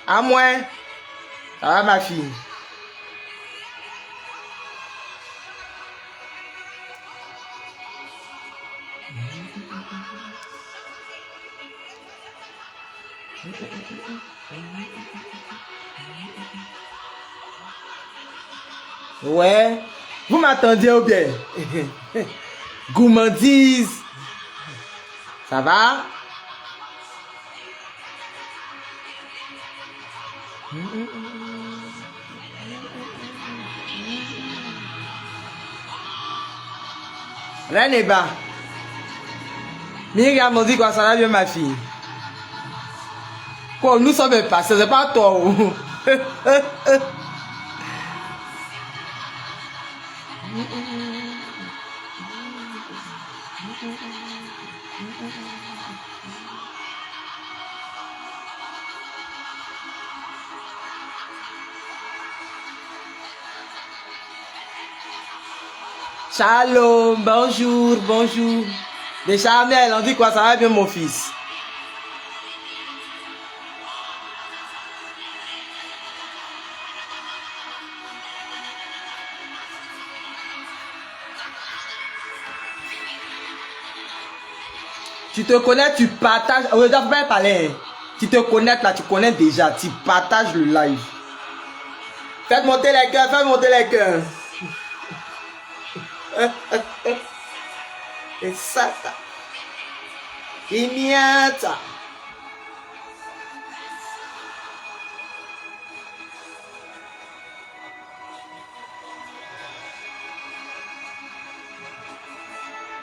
À moins. Ça va, ma fille? Ouais. Vous m'attendiez ou bien? Gourmandise. Ça va? Rien n'est bas. Myriam m'a dit quoi, ça va bien, ma fille? Quoi, nous sommes passés, c'est pas toi. Shalom, bonjour, bonjour. Les Charmel, on dit quoi, ça va bien, mon fils? Tu te connais, tu partages. On ne doit pas parler. Tu te connais là, tu connais déjà. Tu partages le live. Faites monter les cœurs, faites monter les cœurs. Et ça. Et miata.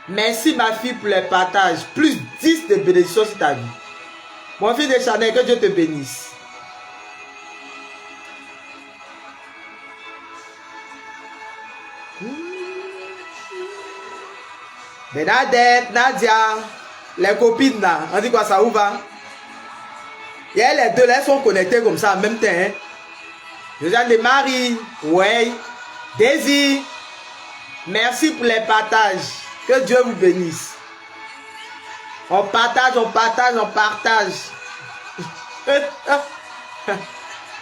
Merci ma fille pour les partages. Plus 10 de bénédictions sur ta vie. Mon fils de Chanel, que Dieu te bénisse. Bernadette, Nadia, les copines là, on dit quoi, ça où va? Et les deux là, elles sont connectées comme ça en même temps. Hein? Josiane de Marie, ouais. Daisy, merci pour les partages. Que Dieu vous bénisse. On partage, on partage, on partage.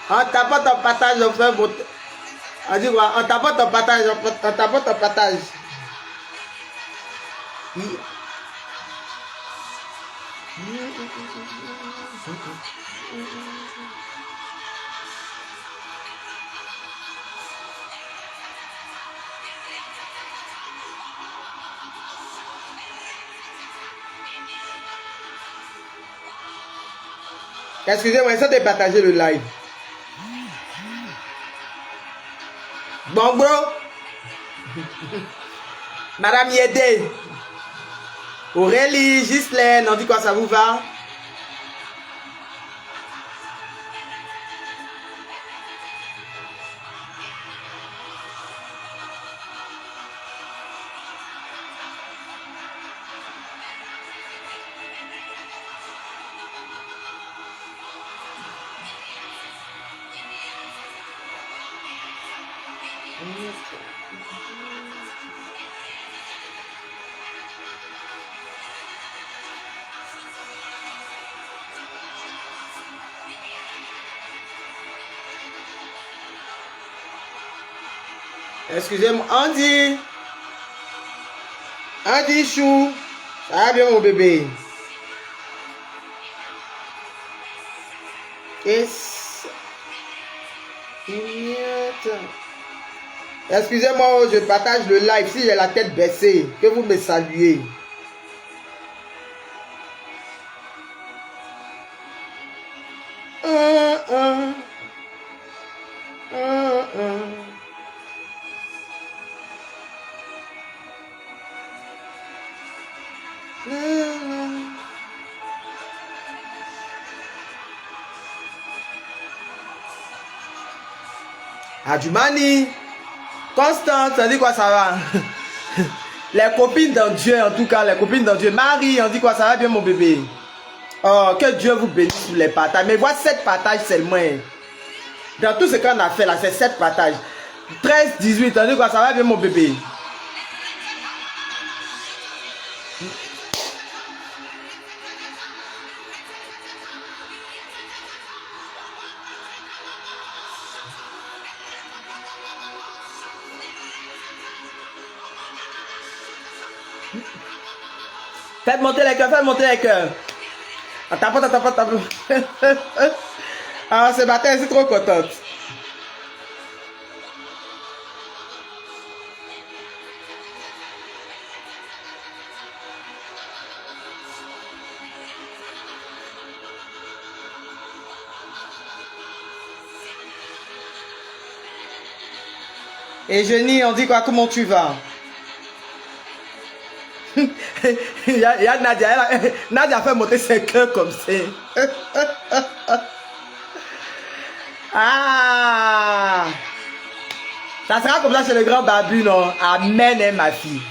On tapote, on partage, on fait votre... On dit quoi? On tapote, on partage, on tapote, on partage. Excusez-moi, ça de partager le live. Bon, bro. Madame Yédé. Aurélie, Ghislaine, on dit quoi, ça vous va? Excusez-moi, Andy. Andy Chou. Ça va bien, mon bébé? Excusez-moi, je partage le live. Si j'ai la tête baissée, que vous me saluez. Adjumani, Constance, on dit quoi, ça va? Les copines dans Dieu, en tout cas, les copines dans Dieu. Marie, on dit quoi, ça va bien, mon bébé? Oh, que Dieu vous bénisse pour les partages. Mais voici 7 partages seulement. Dans tout ce qu'on a fait là, c'est 7 partages. 13, 18, on dit quoi, ça va bien, mon bébé? Faites monter les cœurs, faites monter les cœurs. Tapote, tapote, tapote. Ah, ce matin, je suis trop contente. Et Jenny, on dit quoi? Comment tu vas? Il y a Nadia. Nadia a fait monter ses cœurs comme ça. Ah! Ça sera comme ça chez le grand Babu, non? Amen, hein, ma fille.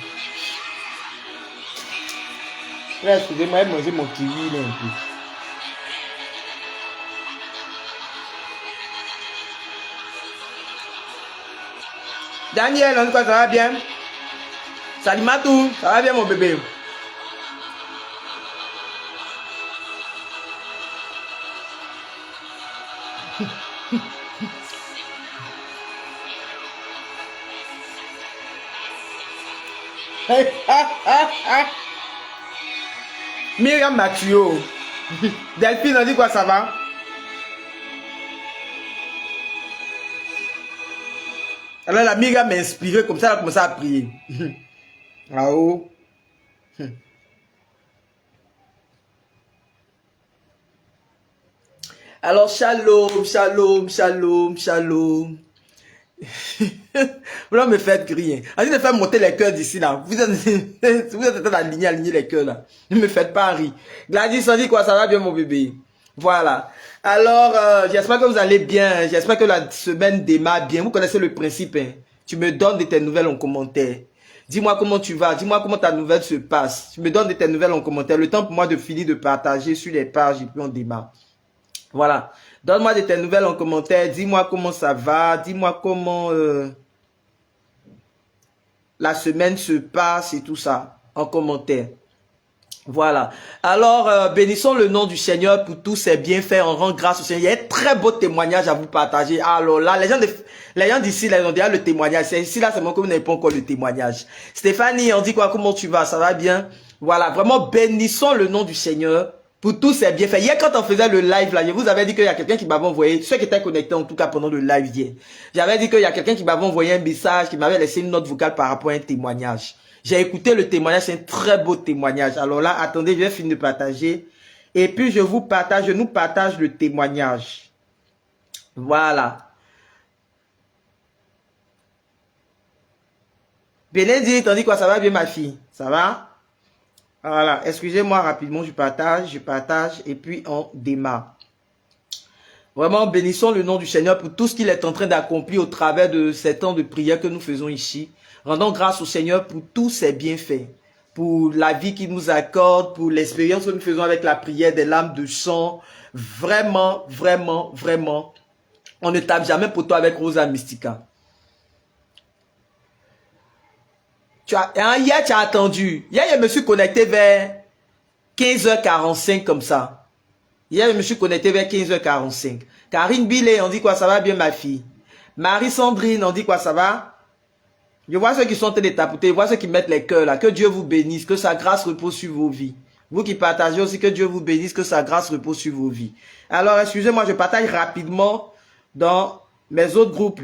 Excusez-moi, je vais manger mon kiwi là, un peu. Daniel, on dit quoi? Ça va bien? Salut Matou, ça va bien mon bébé? Myriam Mathieu. Delphine, on dit quoi, ça va? Alors la Myriam m'a inspiré, comme ça elle a commencé à prier. Ah oh. Alors shalom, shalom, shalom, shalom. Vous là me faites griller. On dit de faire monter les cœurs d'ici là. Vous êtes en train d'aligner les cœurs là. Ne me faites pas rire. Gladys, on dit quoi? Ça va bien mon bébé? Voilà. Alors, j'espère que vous allez bien. J'espère que la semaine démarre bien. Vous connaissez le principe. Hein? Tu me donnes de tes nouvelles en commentaire. Dis-moi comment tu vas. Dis-moi comment ta nouvelle se passe. Tu me donnes de tes nouvelles en commentaire. Le temps pour moi de finir de partager sur les pages et puis on démarre. Voilà. Donne-moi de tes nouvelles en commentaire. Dis-moi comment ça va. Dis-moi comment la semaine se passe et tout ça en commentaire. Voilà. Alors, bénissons le nom du Seigneur pour tous ses bienfaits. On rend grâce au Seigneur. Il y a un très beau témoignage à vous partager. Alors là, les gens d'ici, là, ils ont déjà le témoignage. Ici, là, c'est moi que vous n'avez pas encore le témoignage. Stéphanie, on dit quoi? Comment tu vas? Ça va bien? Voilà. Vraiment, bénissons le nom du Seigneur pour tous ses bienfaits. Hier, quand on faisait le live, là, je vous avais dit qu'il y a quelqu'un qui m'avait envoyé, ceux qui étaient connectés en tout cas pendant le live hier, j'avais dit qu'il y a quelqu'un qui m'avait envoyé un message, qui m'avait laissé une note vocale par rapport à un témoignage. J'ai écouté le témoignage, c'est un très beau témoignage. Alors là, attendez, je vais finir de partager. Et puis, je nous partage le témoignage. Voilà. Bénédicte, on dit quoi? Ça va bien, ma fille? Ça va? Voilà. Excusez-moi rapidement, je partage, et puis on démarre. Vraiment, bénissons le nom du Seigneur pour tout ce qu'il est en train d'accomplir au travers de ces temps de prière que nous faisons ici. Rendons grâce au Seigneur pour tous ses bienfaits, pour la vie qu'il nous accorde, pour l'expérience que nous faisons avec la prière des lames de sang. Vraiment, vraiment, vraiment, on ne tape jamais pour toi avec Rosa Mystica. Hier, tu as attendu. Hier, je me suis connecté vers 15h45 comme ça. Hier, je me suis connecté vers 15h45. Karine Billet, on dit quoi? Ça va bien, ma fille? Marie-Sandrine, on dit quoi? Ça va? Je vois ceux qui sont en train de tapoter, je vois ceux qui mettent les cœurs là. Que Dieu vous bénisse, que sa grâce repose sur vos vies. Vous qui partagez aussi, que Dieu vous bénisse, que sa grâce repose sur vos vies. Alors, excusez-moi, je partage rapidement dans mes autres groupes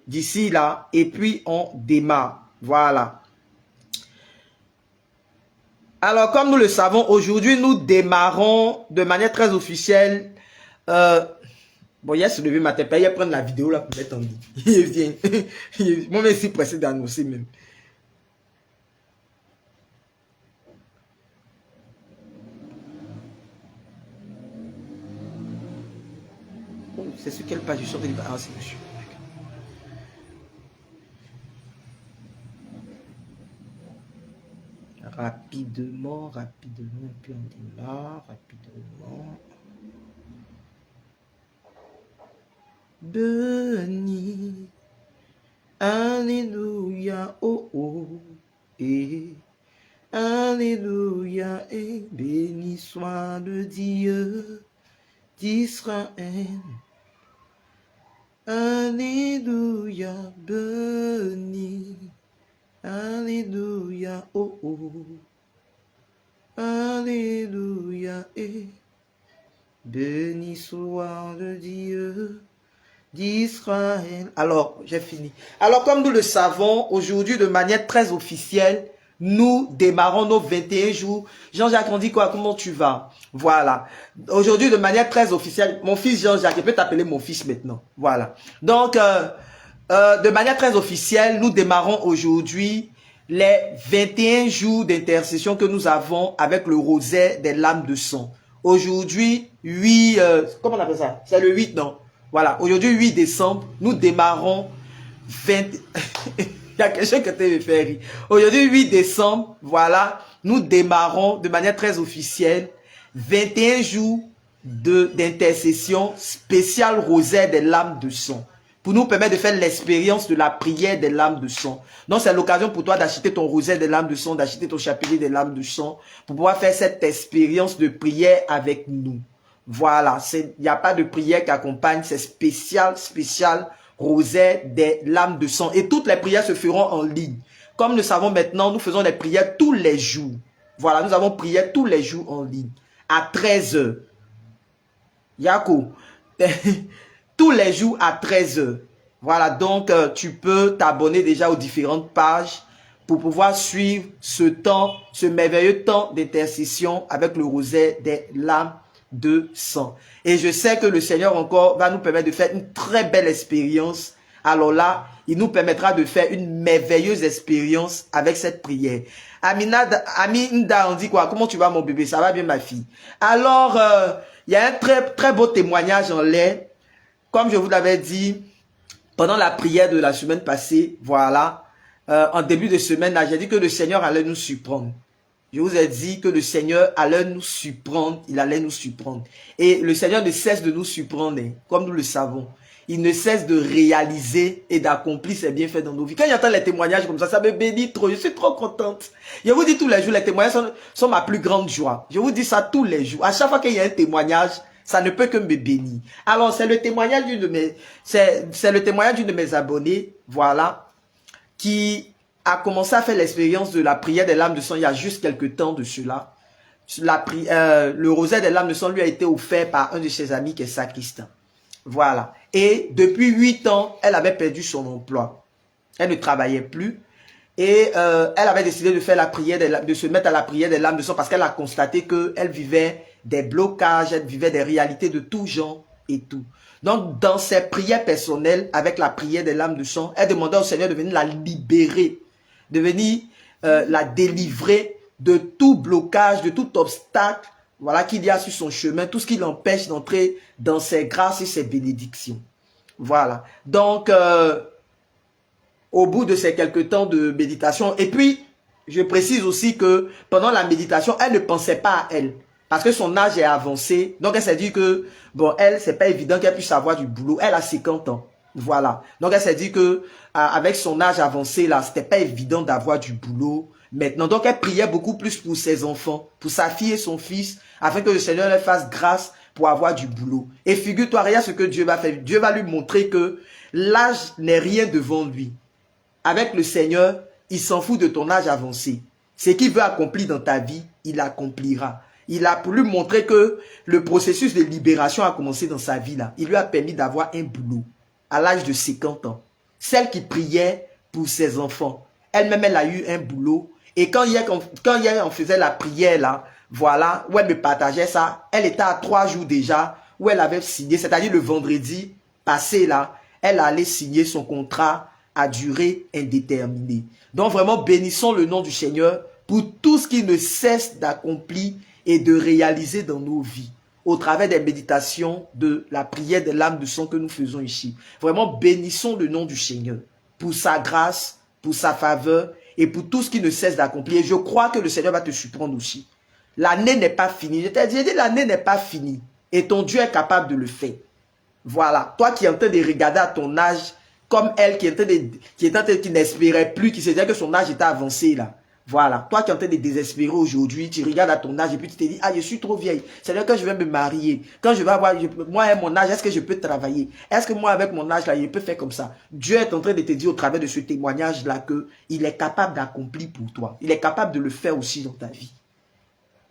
d'ici là. Et puis, on démarre. Voilà. Alors, comme nous le savons, aujourd'hui, nous démarrons de manière très officielle. Bon, hier, se lever matin, il prendre la vidéo là pour mettre en ligne. Il vient. Moi-même, je suis pressé d'annoncer même. C'est sur quelle page je suis en train de... Ah, c'est monsieur. Rapidement, et puis on démarre, rapidement. Béni, alléluia, oh oh, et alléluia, et béni soit le Dieu d'Israël. Alléluia, béni, alléluia, oh oh, Alléluia. Et béni soit le Dieu d'Israël. Alors, j'ai fini. Alors, comme nous le savons, aujourd'hui, de manière très officielle, nous démarrons nos 21 jours. Jean-Jacques, on dit quoi? Comment tu vas? Voilà. Aujourd'hui, de manière très officielle, mon fils Jean-Jacques, je peux t'appeler mon fils maintenant. Voilà. Donc, de manière très officielle, nous démarrons aujourd'hui les 21 jours d'intercession que nous avons avec le rosaire des lames de sang. Aujourd'hui, 8... comment on appelle ça? C'est le 8, non? Voilà. Aujourd'hui, 8 décembre, nous démarrons 20... Il y a quelque chose que tu me fait rire. Aujourd'hui, 8 décembre, voilà, nous démarrons de manière très officielle 21 jours d'intercession spéciale rosaire des lames de sang, pour nous permettre de faire l'expérience de la prière des lames de sang. Donc, c'est l'occasion pour toi d'acheter ton rosaire des lames de sang, d'acheter ton chapelet des lames de sang, pour pouvoir faire cette expérience de prière avec nous. Voilà, il n'y a pas de prière qui accompagne, c'est spécial rosaire des lames de sang. Et toutes les prières se feront en ligne. Comme nous savons maintenant, nous faisons des prières tous les jours. Voilà, nous avons prié tous les jours en ligne. À 13 h. Yako. Tous les jours à 13 h. Voilà, donc tu peux t'abonner déjà aux différentes pages pour pouvoir suivre ce temps, ce merveilleux temps d'intercession avec le rosaire des lames de sang. Et je sais que le Seigneur encore va nous permettre de faire une très belle expérience. Alors là, il nous permettra de faire une merveilleuse expérience avec cette prière. Aminda, on dit quoi? Comment tu vas mon bébé? Ça va bien ma fille? Alors, il y a un très beau témoignage en l'air. Comme je vous l'avais dit, pendant la prière de la semaine passée, voilà, en début de semaine, j'ai dit que le Seigneur allait nous surprendre. Je vous ai dit que le Seigneur allait nous surprendre, il allait nous surprendre. Et le Seigneur ne cesse de nous surprendre, hein, comme nous le savons. Il ne cesse de réaliser et d'accomplir ses bienfaits dans nos vies. Quand j'entends les témoignages comme ça me bénit trop. Je suis trop contente. Je vous dis tous les jours, les témoignages sont ma plus grande joie. Je vous dis ça tous les jours. À chaque fois qu'il y a un témoignage, ça ne peut que me bénir. Alors, c'est le témoignage d'une de mes abonnés, voilà, qui a commencé à faire l'expérience de la prière des lames de sang il y a juste quelques temps de cela. Le rosaire des lames de sang lui a été offert par un de ses amis qui est sacristain. Voilà. Et depuis 8 ans, elle avait perdu son emploi. Elle ne travaillait plus. Et elle avait décidé de faire la prière de se mettre à la prière des lames de sang parce qu'elle a constaté qu'elle vivait des blocages, elle vivait des réalités de tout genre et tout. Donc, dans ses prières personnelles, avec la prière des lames de sang, elle demandait au Seigneur de venir la libérer, de venir la délivrer de tout blocage, de tout obstacle, voilà, qu'il y a sur son chemin, tout ce qui l'empêche d'entrer dans ses grâces et ses bénédictions. Voilà. Donc, au bout de ces quelques temps de méditation, et puis, je précise aussi que pendant la méditation, elle ne pensait pas à elle. Parce que son âge est avancé. Donc, elle s'est dit que, bon, elle, c'est pas évident qu'elle puisse avoir du boulot. Elle a 50 ans. Voilà. Donc, elle s'est dit que, avec son âge avancé, là, c'était pas évident d'avoir du boulot maintenant. Donc, elle priait beaucoup plus pour ses enfants, pour sa fille et son fils, afin que le Seigneur leur fasse grâce pour avoir du boulot. Et figure-toi, regarde ce que Dieu va faire. Dieu va lui montrer que l'âge n'est rien devant lui. Avec le Seigneur, il s'en fout de ton âge avancé. Ce qu'il veut accomplir dans ta vie, il l'accomplira. Il a voulu montrer que le processus de libération a commencé dans sa vie là. Il lui a permis d'avoir un boulot à l'âge de 50 ans. Celle qui priait pour ses enfants, elle-même elle a eu un boulot. Et quand hier on faisait la prière là, voilà, où elle me partageait ça, elle était à 3 jours déjà, où elle avait signé, c'est-à-dire le vendredi passé là, elle allait signer son contrat à durée indéterminée. Donc vraiment bénissons le nom du Seigneur pour tout ce qu'il ne cesse d'accomplir et de réaliser dans nos vies, au travers des méditations de la prière des lames de sang que nous faisons ici. Vraiment, bénissons le nom du Seigneur pour sa grâce, pour sa faveur et pour tout ce qu'il ne cesse d'accomplir. Je crois que le Seigneur va te surprendre aussi. L'année n'est pas finie. Je t'ai dit, l'année n'est pas finie et ton Dieu est capable de le faire. Voilà, toi qui es en train de regarder à ton âge, comme elle qui n'espérait plus, qui se disait que son âge était avancé là. Voilà, toi qui es en train de désespérer aujourd'hui, tu regardes à ton âge et puis tu te dis, ah, je suis trop vieille. C'est-à-dire que je vais me marier. Quand je vais avoir, moi à mon âge, est-ce que je peux travailler? Est-ce que moi avec mon âge là, je peux faire comme ça? Dieu est en train de te dire au travers de ce témoignage là que il est capable d'accomplir pour toi. Il est capable de le faire aussi dans ta vie.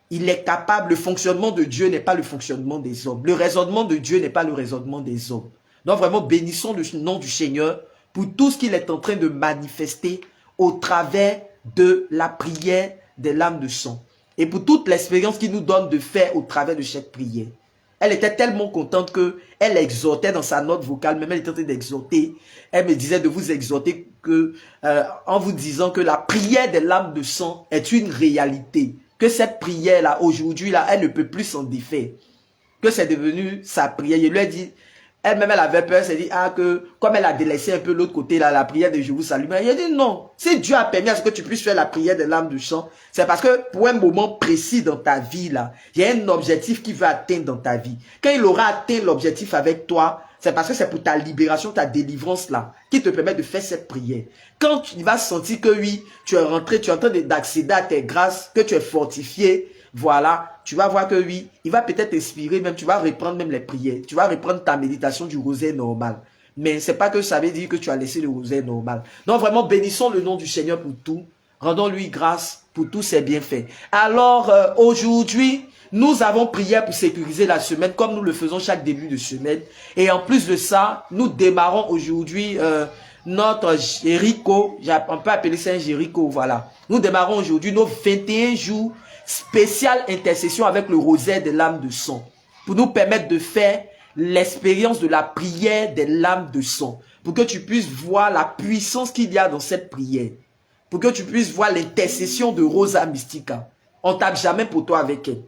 Il est capable. Le fonctionnement de Dieu n'est pas le fonctionnement des hommes. Le raisonnement de Dieu n'est pas le raisonnement des hommes. Donc vraiment, bénissons le nom du Seigneur pour tout ce qu'il est en train de manifester au travers de la prière des lames de sang. Et pour toute l'expérience qu'il nous donne de faire au travers de cette prière. Elle était tellement contente qu'elle exhortait dans sa note vocale, même elle était en train d'exhorter. Elle me disait de vous exhorter en vous disant que la prière des lames de sang est une réalité. Que cette prière-là, aujourd'hui, là, elle ne peut plus s'en défaire. Que c'est devenu sa prière. Je lui ai dit, elle-même, elle avait peur, elle s'est dit, que comme elle a délaissé un peu l'autre côté, là, la prière de je vous salue. Mais il a dit non. Si Dieu a permis à ce que tu puisses faire la prière des lames de sang, c'est parce que pour un moment précis dans ta vie, là, il y a un objectif qu'il veut atteindre dans ta vie. Quand il aura atteint l'objectif avec toi, c'est parce que c'est pour ta libération, ta délivrance, là, qui te permet de faire cette prière. Quand tu vas sentir que oui, tu es rentré, tu es en train d'accéder à tes grâces, que tu es fortifié, voilà, tu vas voir que oui, il va peut-être t'inspirer, même tu vas reprendre même les prières. Tu vas reprendre ta méditation du rosaire normal. Mais c'est pas que ça veut dire que tu as laissé le rosaire normal. Donc vraiment, bénissons le nom du Seigneur pour tout. Rendons-lui grâce pour tous ses bienfaits. Alors, aujourd'hui, nous avons prié pour sécuriser la semaine, comme nous le faisons chaque début de semaine. Et en plus de ça, nous démarrons aujourd'hui notre Jéricho. On peut appeler ça un Jéricho, voilà. Nous démarrons aujourd'hui nos 21 jours spéciale intercession avec le rosaire des lames de sang pour nous permettre de faire l'expérience de la prière des lames de sang pour que tu puisses voir la puissance qu'il y a dans cette prière, pour que tu puisses voir l'intercession de Rosa Mystica. On ne tape jamais pour toi avec elle.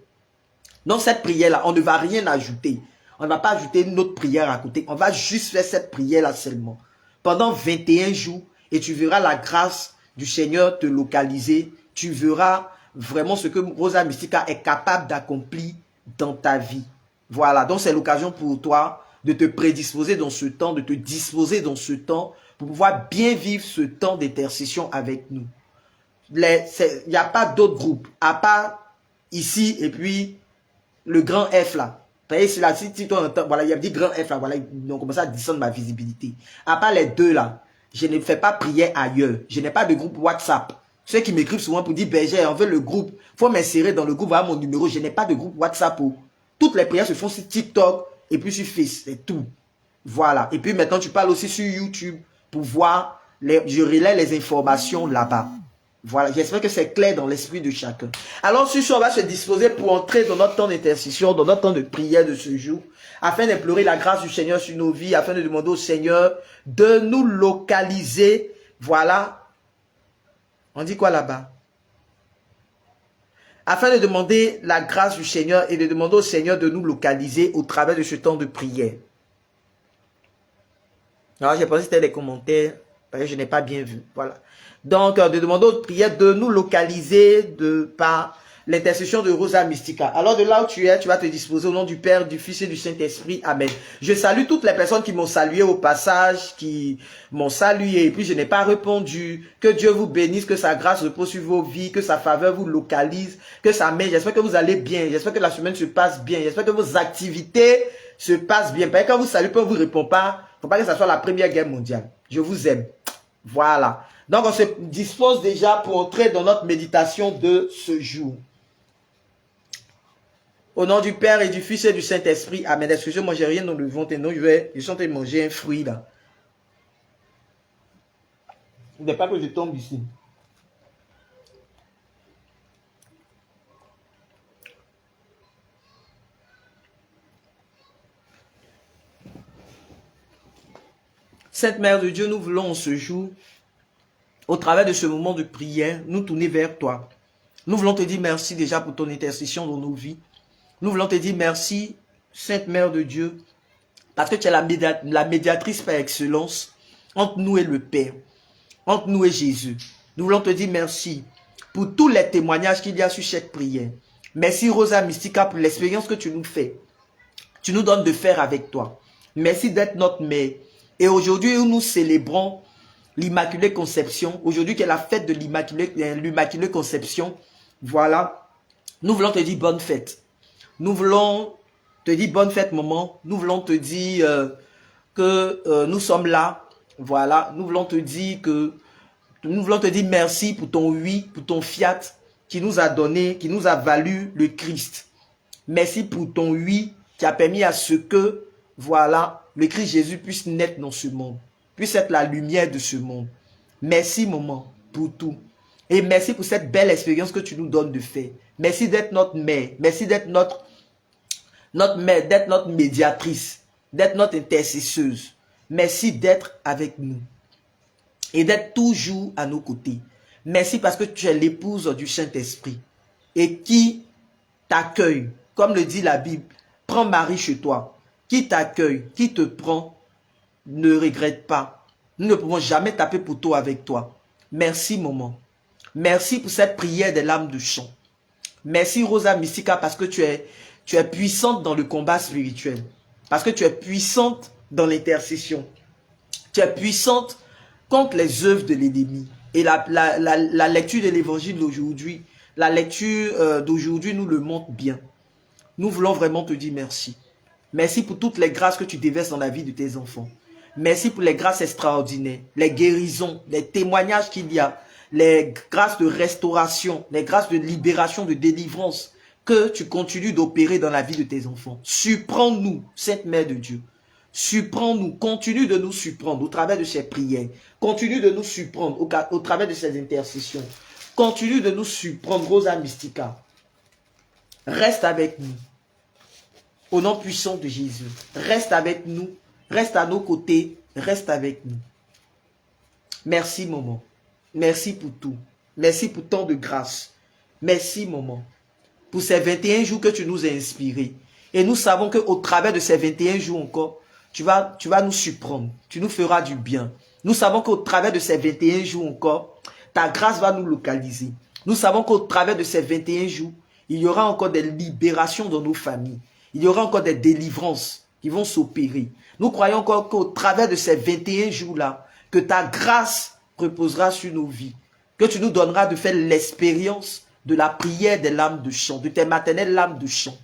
Dans cette prière-là, on ne va rien ajouter. On ne va pas ajouter une autre prière à côté. On va juste faire cette prière-là seulement. Pendant 21 jours, et tu verras la grâce du Seigneur te localiser. Tu verras vraiment ce que Rosa Mystica est capable d'accomplir dans ta vie. Voilà, donc c'est l'occasion pour toi de te prédisposer dans ce temps, de te disposer dans ce temps pour pouvoir bien vivre ce temps d'intercession avec nous. Il n'y a pas d'autres groupes, à part ici et puis le grand F là. Vous voyez, c'est là, si tu entends, voilà, il y a dit grand F là, voilà, ils ont commencé à descendre ma visibilité. À part les deux là, je ne fais pas prière ailleurs. Je n'ai pas de groupe WhatsApp. Ceux qui m'écrivent souvent pour dire, Berger, on veut le groupe, il faut m'insérer dans le groupe, voilà mon numéro, je n'ai pas de groupe WhatsApp. Toutes les prières se font sur TikTok et puis sur Face, c'est tout. Voilà. Et puis maintenant, tu parles aussi sur YouTube pour voir, je relais les informations là-bas. Voilà, j'espère que c'est clair dans l'esprit de chacun. Alors, sur ce, on va se disposer pour entrer dans notre temps d'intercession, dans notre temps de prière de ce jour, afin d'implorer la grâce du Seigneur sur nos vies, afin de demander au Seigneur de nous localiser. Voilà. On dit quoi là-bas? Afin de demander la grâce du Seigneur et de demander au Seigneur de nous localiser au travers de ce temps de prière. Alors, j'ai pensé que c'était des commentaires, parce que je n'ai pas bien vu. Voilà. Donc, de demander aux prières de nous localiser par l'intercession de Rosa Mystica. Alors, de là où tu es, tu vas te disposer au nom du Père, du Fils et du Saint-Esprit. Amen. Je salue toutes les personnes qui m'ont salué au passage, qui m'ont salué, et puis je n'ai pas répondu. Que Dieu vous bénisse, que sa grâce repose sur vos vies, que sa faveur vous localise, que sa main, j'espère que vous allez bien, j'espère que la semaine se passe bien, j'espère que vos activités se passent bien. Parce que quand vous saluez, on ne vous répond pas, il ne faut pas que ça soit la Première Guerre mondiale. Je vous aime. Voilà. Donc, on se dispose déjà pour entrer dans notre méditation de ce jour. Au nom du Père et du Fils et du Saint-Esprit. Amen. Excusez-moi, j'ai rien dans le ventre. Non, je suis en train de manger un fruit là. Il n'est pas que je tombe ici. Sainte Mère de Dieu, nous voulons ce jour, au travers de ce moment de prière, nous tourner vers toi. Nous voulons te dire merci déjà pour ton intercession dans nos vies. Nous voulons te dire merci, Sainte Mère de Dieu, parce que tu es la médiatrice par excellence entre nous et le Père, entre nous et Jésus. Nous voulons te dire merci pour tous les témoignages qu'il y a sur cette prière. Merci Rosa Mystica pour l'expérience que tu nous fais. Tu nous donnes de faire avec toi. Merci d'être notre mère. Et aujourd'hui, nous célébrons l'Immaculée Conception. Aujourd'hui, qui est la fête de l'Immaculée Conception. Voilà. Nous voulons te dire bonne fête. Nous voulons te dire bonne fête, maman. Nous voulons te dire que nous sommes là. Voilà. Nous voulons te dire merci pour ton oui, pour ton fiat. qui nous a donné, qui nous a valu le Christ. Merci pour ton oui qui a permis à ce que, voilà, le Christ Jésus puisse naître dans ce monde, puisse être la lumière de ce monde. Merci, maman, pour tout. Et merci pour cette belle expérience que tu nous donnes de faire. Merci d'être notre mère. Merci d'être notre mère, d'être notre médiatrice, d'être notre intercesseuse. Merci d'être avec nous et d'être toujours à nos côtés. Merci parce que tu es l'épouse du Saint-Esprit et qui t'accueille, comme le dit la Bible, prends Marie chez toi. Qui t'accueille, qui te prend, ne regrette pas. Nous ne pouvons jamais taper pour toi avec toi. Merci, maman. Merci pour cette prière des lames de chant. Merci, Rosa Mystica, parce que tu es puissante dans le combat spirituel. Parce que tu es puissante dans l'intercession. Tu es puissante contre les œuvres de l'ennemi. Et la lecture de l'évangile d'aujourd'hui, la lecture d'aujourd'hui nous le montre bien. Nous voulons vraiment te dire merci. Merci pour toutes les grâces que tu déverses dans la vie de tes enfants. Merci pour les grâces extraordinaires, les guérisons, les témoignages qu'il y a, les grâces de restauration, les grâces de libération, de délivrance que tu continues d'opérer dans la vie de tes enfants. Surprends-nous, Sainte Mère de Dieu. Surprends-nous, continue de nous surprendre au travers de ces prières. Continue de nous surprendre au travers de ces intercessions. Continue de nous surprendre, Rosa Mystica. Reste avec nous. Au nom puissant de Jésus. Reste avec nous. Reste à nos côtés. Reste avec nous. Merci, maman. Merci pour tout. Merci pour tant de grâce. Merci, maman. Pour ces 21 jours que tu nous as inspirés. Et nous savons qu'au travers de ces 21 jours encore, tu vas nous surprendre. Tu nous feras du bien. Nous savons qu'au travers de ces 21 jours encore, ta grâce va nous localiser. Nous savons qu'au travers de ces 21 jours, il y aura encore des libérations dans nos familles. Il y aura encore des délivrances qui vont s'opérer. Nous croyons encore qu'au travers de ces 21 jours-là, que ta grâce reposera sur nos vies. Que tu nous donneras de faire l'expérience de la prière des lames de chant, de tes maternelles lames de chant.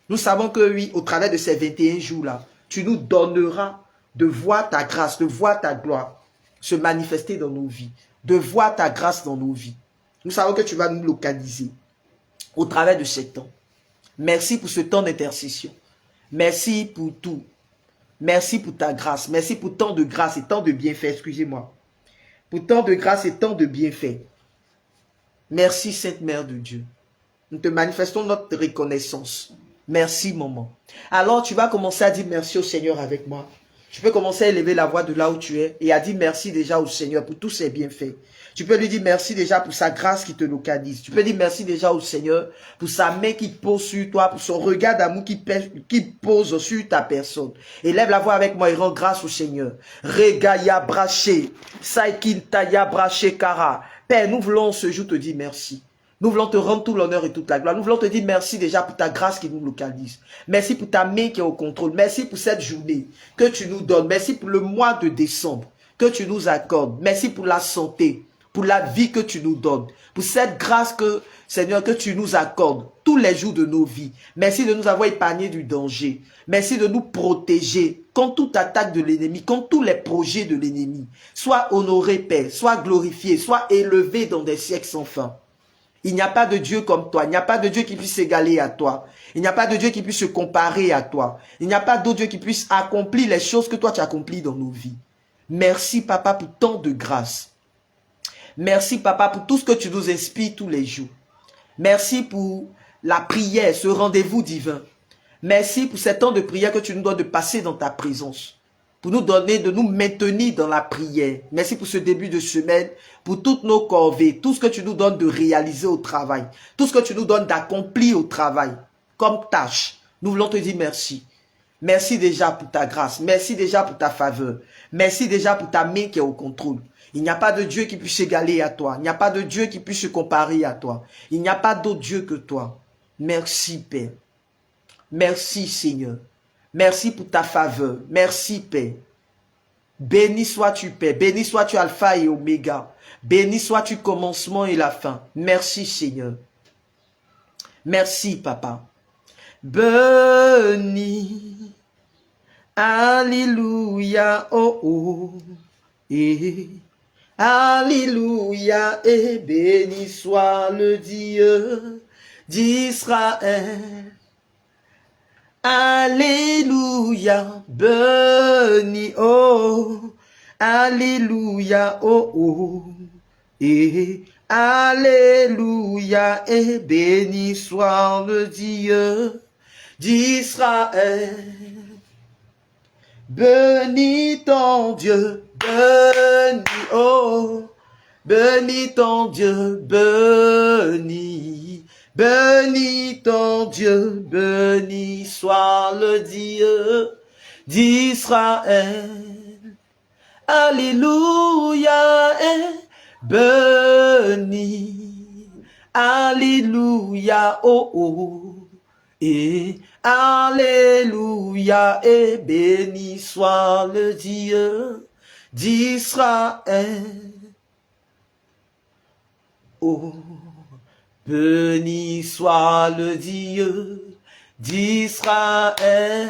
Nous savons que oui, au travers de ces 21 jours-là, tu nous donneras de voir ta grâce, de voir ta gloire se manifester dans nos vies, de voir ta grâce dans nos vies. Nous savons que tu vas nous localiser au travers de ce temps. Merci pour ce temps d'intercession. Merci pour tout. Merci pour ta grâce. Merci pour tant de grâce et tant de bienfaits. Excusez-moi. Pour tant de grâce et tant de bienfaits. Merci, Sainte Mère de Dieu. Nous te manifestons notre reconnaissance. Merci, maman. Alors, tu vas commencer à dire merci au Seigneur avec moi. Tu peux commencer à élever la voix de là où tu es et à dire merci déjà au Seigneur pour tous ses bienfaits. Tu peux lui dire merci déjà pour sa grâce qui te localise. Tu peux dire merci déjà au Seigneur pour sa main qui pose sur toi, pour son regard d'amour qui pose sur ta personne. Élève la voix avec moi et rends grâce au Seigneur. Regaya braché, saikintaya braché kara. Père, nous voulons ce jour te dire merci. Nous voulons te rendre tout l'honneur et toute la gloire. Nous voulons te dire merci déjà pour ta grâce qui nous localise. Merci pour ta main qui est au contrôle. Merci pour cette journée que tu nous donnes. Merci pour le mois de décembre que tu nous accordes. Merci pour la santé, pour la vie que tu nous donnes. Pour cette grâce que, Seigneur, que tu nous accordes tous les jours de nos vies. Merci de nous avoir épargnés du danger. Merci de nous protéger contre toute attaque de l'ennemi, contre tous les projets de l'ennemi. Sois honoré, Père. Sois glorifié. Sois élevé dans des siècles sans fin. Il n'y a pas de Dieu comme toi. Il n'y a pas de Dieu qui puisse s'égaler à toi. Il n'y a pas de Dieu qui puisse se comparer à toi. Il n'y a pas d'autre Dieu qui puisse accomplir les choses que toi tu accomplis dans nos vies. Merci, Papa, pour tant de grâce. Merci, Papa, pour tout ce que tu nous inspires tous les jours. Merci pour la prière, ce rendez-vous divin. Merci pour ces temps de prière que tu nous donnes de passer dans ta présence. Pour nous donner, de nous maintenir dans la prière. Merci pour ce début de semaine, pour toutes nos corvées, tout ce que tu nous donnes de réaliser au travail, tout ce que tu nous donnes d'accomplir au travail, comme tâche. Nous voulons te dire merci. Merci déjà pour ta grâce, merci déjà pour ta faveur, merci déjà pour ta main qui est au contrôle. Il n'y a pas de Dieu qui puisse s'égaler à toi, il n'y a pas de Dieu qui puisse se comparer à toi. Il n'y a pas d'autre Dieu que toi. Merci, Père. Merci, Seigneur. Merci pour ta faveur. Merci, Père. Béni sois-tu, Père. Béni sois-tu, Alpha et Oméga. Béni sois-tu, commencement et la fin. Merci, Seigneur. Merci, Papa. Béni. Alléluia. Oh, oh. Et Alléluia, et béni soit le Dieu d'Israël. Alléluia, béni, oh, Alléluia, oh, oh, et Alléluia, et béni soit le Dieu d'Israël. Bénis ton Dieu, bénis, oh, bénis ton Dieu, bénis, bénis ton Dieu, béni soit le Dieu d'Israël. Alléluia, et béni, Alléluia, oh, oh, et Alléluia, et béni soit le Dieu d'Israël. Oh, béni soit le Dieu d'Israël.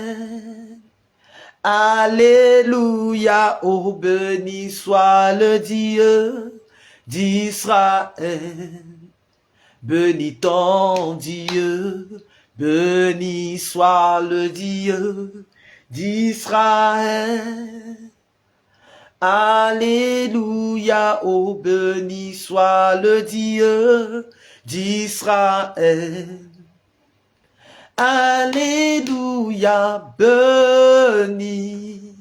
Alléluia, oh, béni soit le Dieu d'Israël. Béni ton Dieu, béni soit le Dieu d'Israël. Alléluia, oh, béni soit le Dieu d'Israël. Alléluia, béni.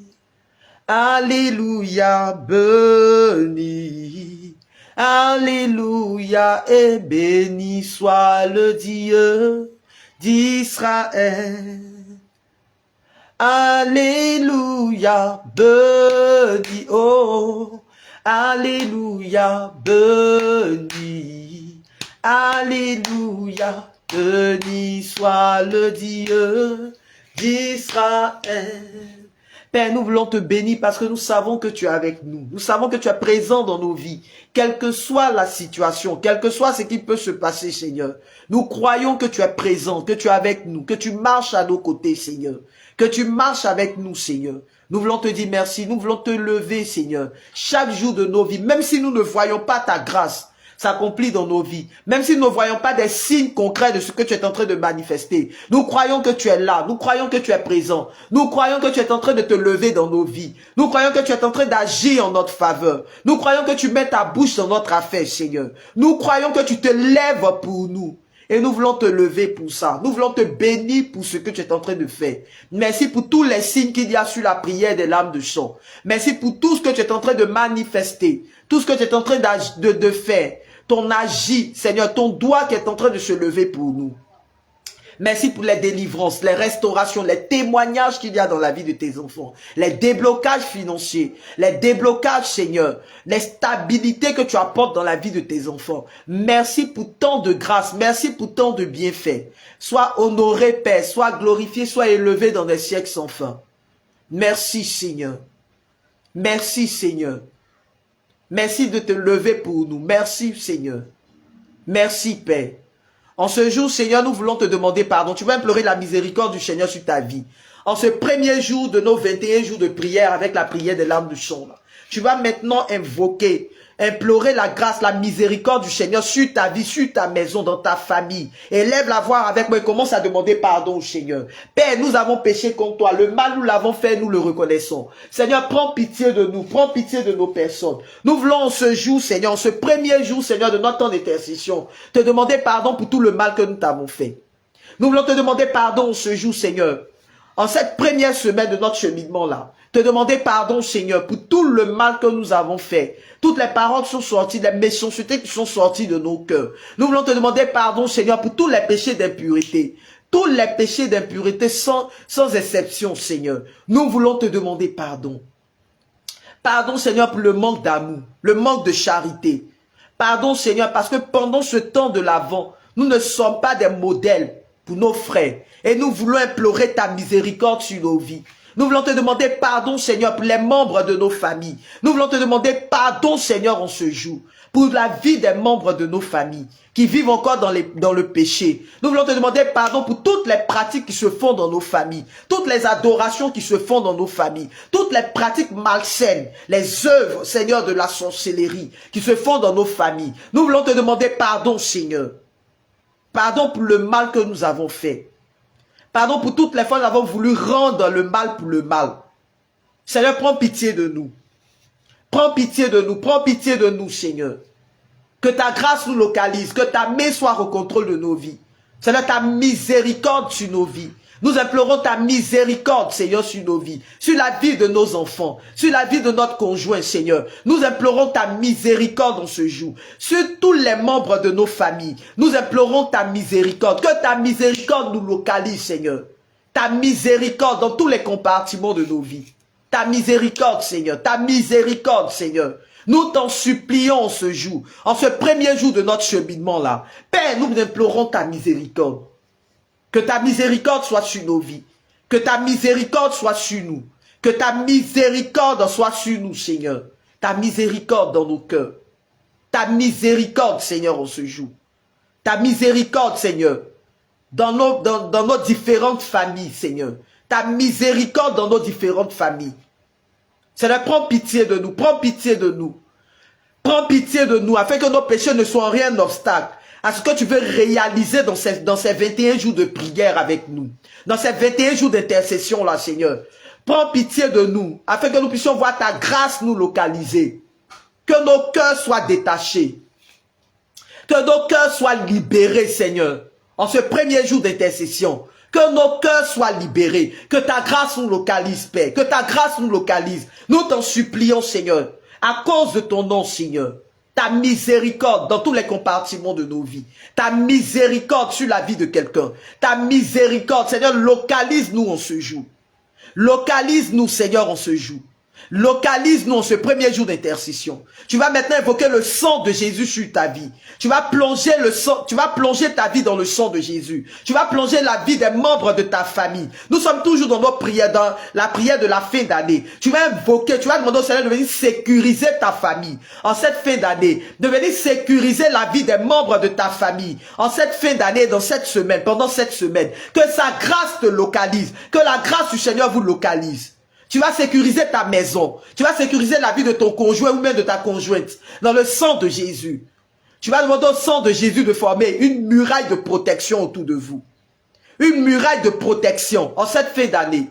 Alléluia, béni. Alléluia, et béni soit le Dieu d'Israël. Alléluia, béni, oh, Alléluia, béni, Alléluia, béni soit le Dieu d'Israël. Père, nous voulons te bénir parce que nous savons que tu es avec nous. Nous savons que tu es présent dans nos vies. Quelle que soit la situation, quel que soit ce qui peut se passer, Seigneur. Nous croyons que tu es présent, que tu es avec nous, que tu marches à nos côtés, Seigneur. Que tu marches avec nous, Seigneur. Nous voulons te dire merci, nous voulons te lever, Seigneur. Chaque jour de nos vies, même si nous ne voyons pas ta grâce s'accomplit dans nos vies, même si nous ne voyons pas des signes concrets de ce que tu es en train de manifester, nous croyons que tu es là, nous croyons que tu es présent, nous croyons que tu es en train de te lever dans nos vies, nous croyons que tu es en train d'agir en notre faveur, nous croyons que tu mets ta bouche dans notre affaire, Seigneur, nous croyons que tu te lèves pour nous. Et nous voulons te lever pour ça. Nous voulons te bénir pour ce que tu es en train de faire. Merci pour tous les signes qu'il y a sur la prière des lames de chant. Merci pour tout ce que tu es en train de manifester. Tout ce que tu es en train de faire. Ton agir, Seigneur, ton doigt qui est en train de se lever pour nous. Merci pour les délivrances, les restaurations, les témoignages qu'il y a dans la vie de tes enfants. Les déblocages financiers, les déblocages, Seigneur, les stabilités que tu apportes dans la vie de tes enfants. Merci pour tant de grâce, merci pour tant de bienfaits. Sois honoré, Père, sois glorifié, sois élevé dans des siècles sans fin. Merci, Seigneur. Merci, Seigneur. Merci de te lever pour nous. Merci, Seigneur. Merci, Père. En ce jour, Seigneur, nous voulons te demander pardon. Tu vas implorer la miséricorde du Seigneur sur ta vie. En ce premier jour de nos 21 jours de prière avec la prière des larmes de chant, tu vas maintenant invoquer, implorer la grâce, la miséricorde du Seigneur sur ta vie, sur ta maison, dans ta famille. Élève la voix avec moi et commence à demander pardon au Seigneur. Père, nous avons péché contre toi. Le mal, nous l'avons fait, nous le reconnaissons. Seigneur, prends pitié de nous, prends pitié de nos personnes. Nous voulons en ce jour, Seigneur, en ce premier jour, Seigneur, de notre temps d'intercession, te demander pardon pour tout le mal que nous t'avons fait. Nous voulons te demander pardon en ce jour, Seigneur, en cette première semaine de notre cheminement là. Te demander pardon, Seigneur, pour tout le mal que nous avons fait. Toutes les paroles qui sont sorties, les méchancetés qui sont sorties de nos cœurs. Nous voulons te demander pardon, Seigneur, pour tous les péchés d'impureté. Tous les péchés d'impureté sans exception, Seigneur. Nous voulons te demander pardon. Pardon, Seigneur, pour le manque d'amour, le manque de charité. Pardon, Seigneur, parce que pendant ce temps de l'Avent, nous ne sommes pas des modèles pour nos frères. Et nous voulons implorer ta miséricorde sur nos vies. Nous voulons te demander pardon, Seigneur, pour les membres de nos familles. Nous voulons te demander pardon, Seigneur, en ce jour. pour la vie des membres de nos familles qui vivent encore dans le péché. Nous voulons te demander pardon pour toutes les pratiques qui se font dans nos familles, toutes les adorations qui se font dans nos familles, toutes les pratiques malsaines, les œuvres, Seigneur, de la sorcellerie qui se font dans nos familles. Nous voulons te demander pardon, Seigneur. Pardon pour le mal que nous avons fait. Pardon pour toutes les fois que nous avons voulu rendre le mal pour le mal. Seigneur, prends pitié de nous. Prends pitié de nous, prends pitié de nous, Seigneur. Que ta grâce nous localise, que ta main soit au contrôle de nos vies. Seigneur, ta miséricorde sur nos vies. Nous implorons ta miséricorde, Seigneur, sur nos vies, sur la vie de nos enfants, sur la vie de notre conjoint, Seigneur. Nous implorons ta miséricorde en ce jour, sur tous les membres de nos familles. Nous implorons ta miséricorde, que ta miséricorde nous localise, Seigneur. Ta miséricorde dans tous les compartiments de nos vies. Ta miséricorde, Seigneur, ta miséricorde, Seigneur. Nous t'en supplions en ce jour, en ce premier jour de notre cheminement là. Père, nous implorons ta miséricorde. Que ta miséricorde soit sur nos vies. Que ta miséricorde soit sur nous. Que ta miséricorde soit sur nous, Seigneur. Ta miséricorde dans nos cœurs. Ta miséricorde, Seigneur, en ce jour. Ta miséricorde, Seigneur, dans nos différentes familles, Seigneur. Ta miséricorde dans nos différentes familles. Seigneur, prends pitié de nous, prends pitié de nous. Prends pitié de nous, afin que nos péchés ne soient en rien obstacle à ce que tu veux réaliser dans ces 21 jours de prière avec nous. Dans ces 21 jours d'intercession là, Seigneur. Prends pitié de nous, afin que nous puissions voir ta grâce nous localiser. Que nos cœurs soient détachés. Que nos cœurs soient libérés, Seigneur. En ce premier jour d'intercession. Que nos cœurs soient libérés. Que ta grâce nous localise, Père. Que ta grâce nous localise. Nous t'en supplions, Seigneur. À cause de ton nom, Seigneur. Ta miséricorde dans tous les compartiments de nos vies. Ta miséricorde sur la vie de quelqu'un. Ta miséricorde, Seigneur, localise-nous en ce jour. Localise-nous, Seigneur, en ce jour. Localise-nous en ce premier jour d'intercession. Tu vas maintenant invoquer le sang de Jésus sur ta vie. Tu vas plonger ta vie dans le sang de Jésus. Tu vas plonger la vie des membres de ta famille. Nous sommes toujours dans nos prières, dans la prière de la fin d'année. Tu vas invoquer, tu vas demander au Seigneur de venir sécuriser ta famille en cette fin d'année. De venir sécuriser la vie des membres de ta famille en cette fin d'année, dans cette semaine, pendant cette semaine. Que sa grâce te localise. Que la grâce du Seigneur vous localise. Tu vas sécuriser ta maison. Tu vas sécuriser la vie de ton conjoint ou même de ta conjointe. Dans le sang de Jésus. Tu vas demander au sang de Jésus de former une muraille de protection autour de vous. Une muraille de protection en cette fin d'année.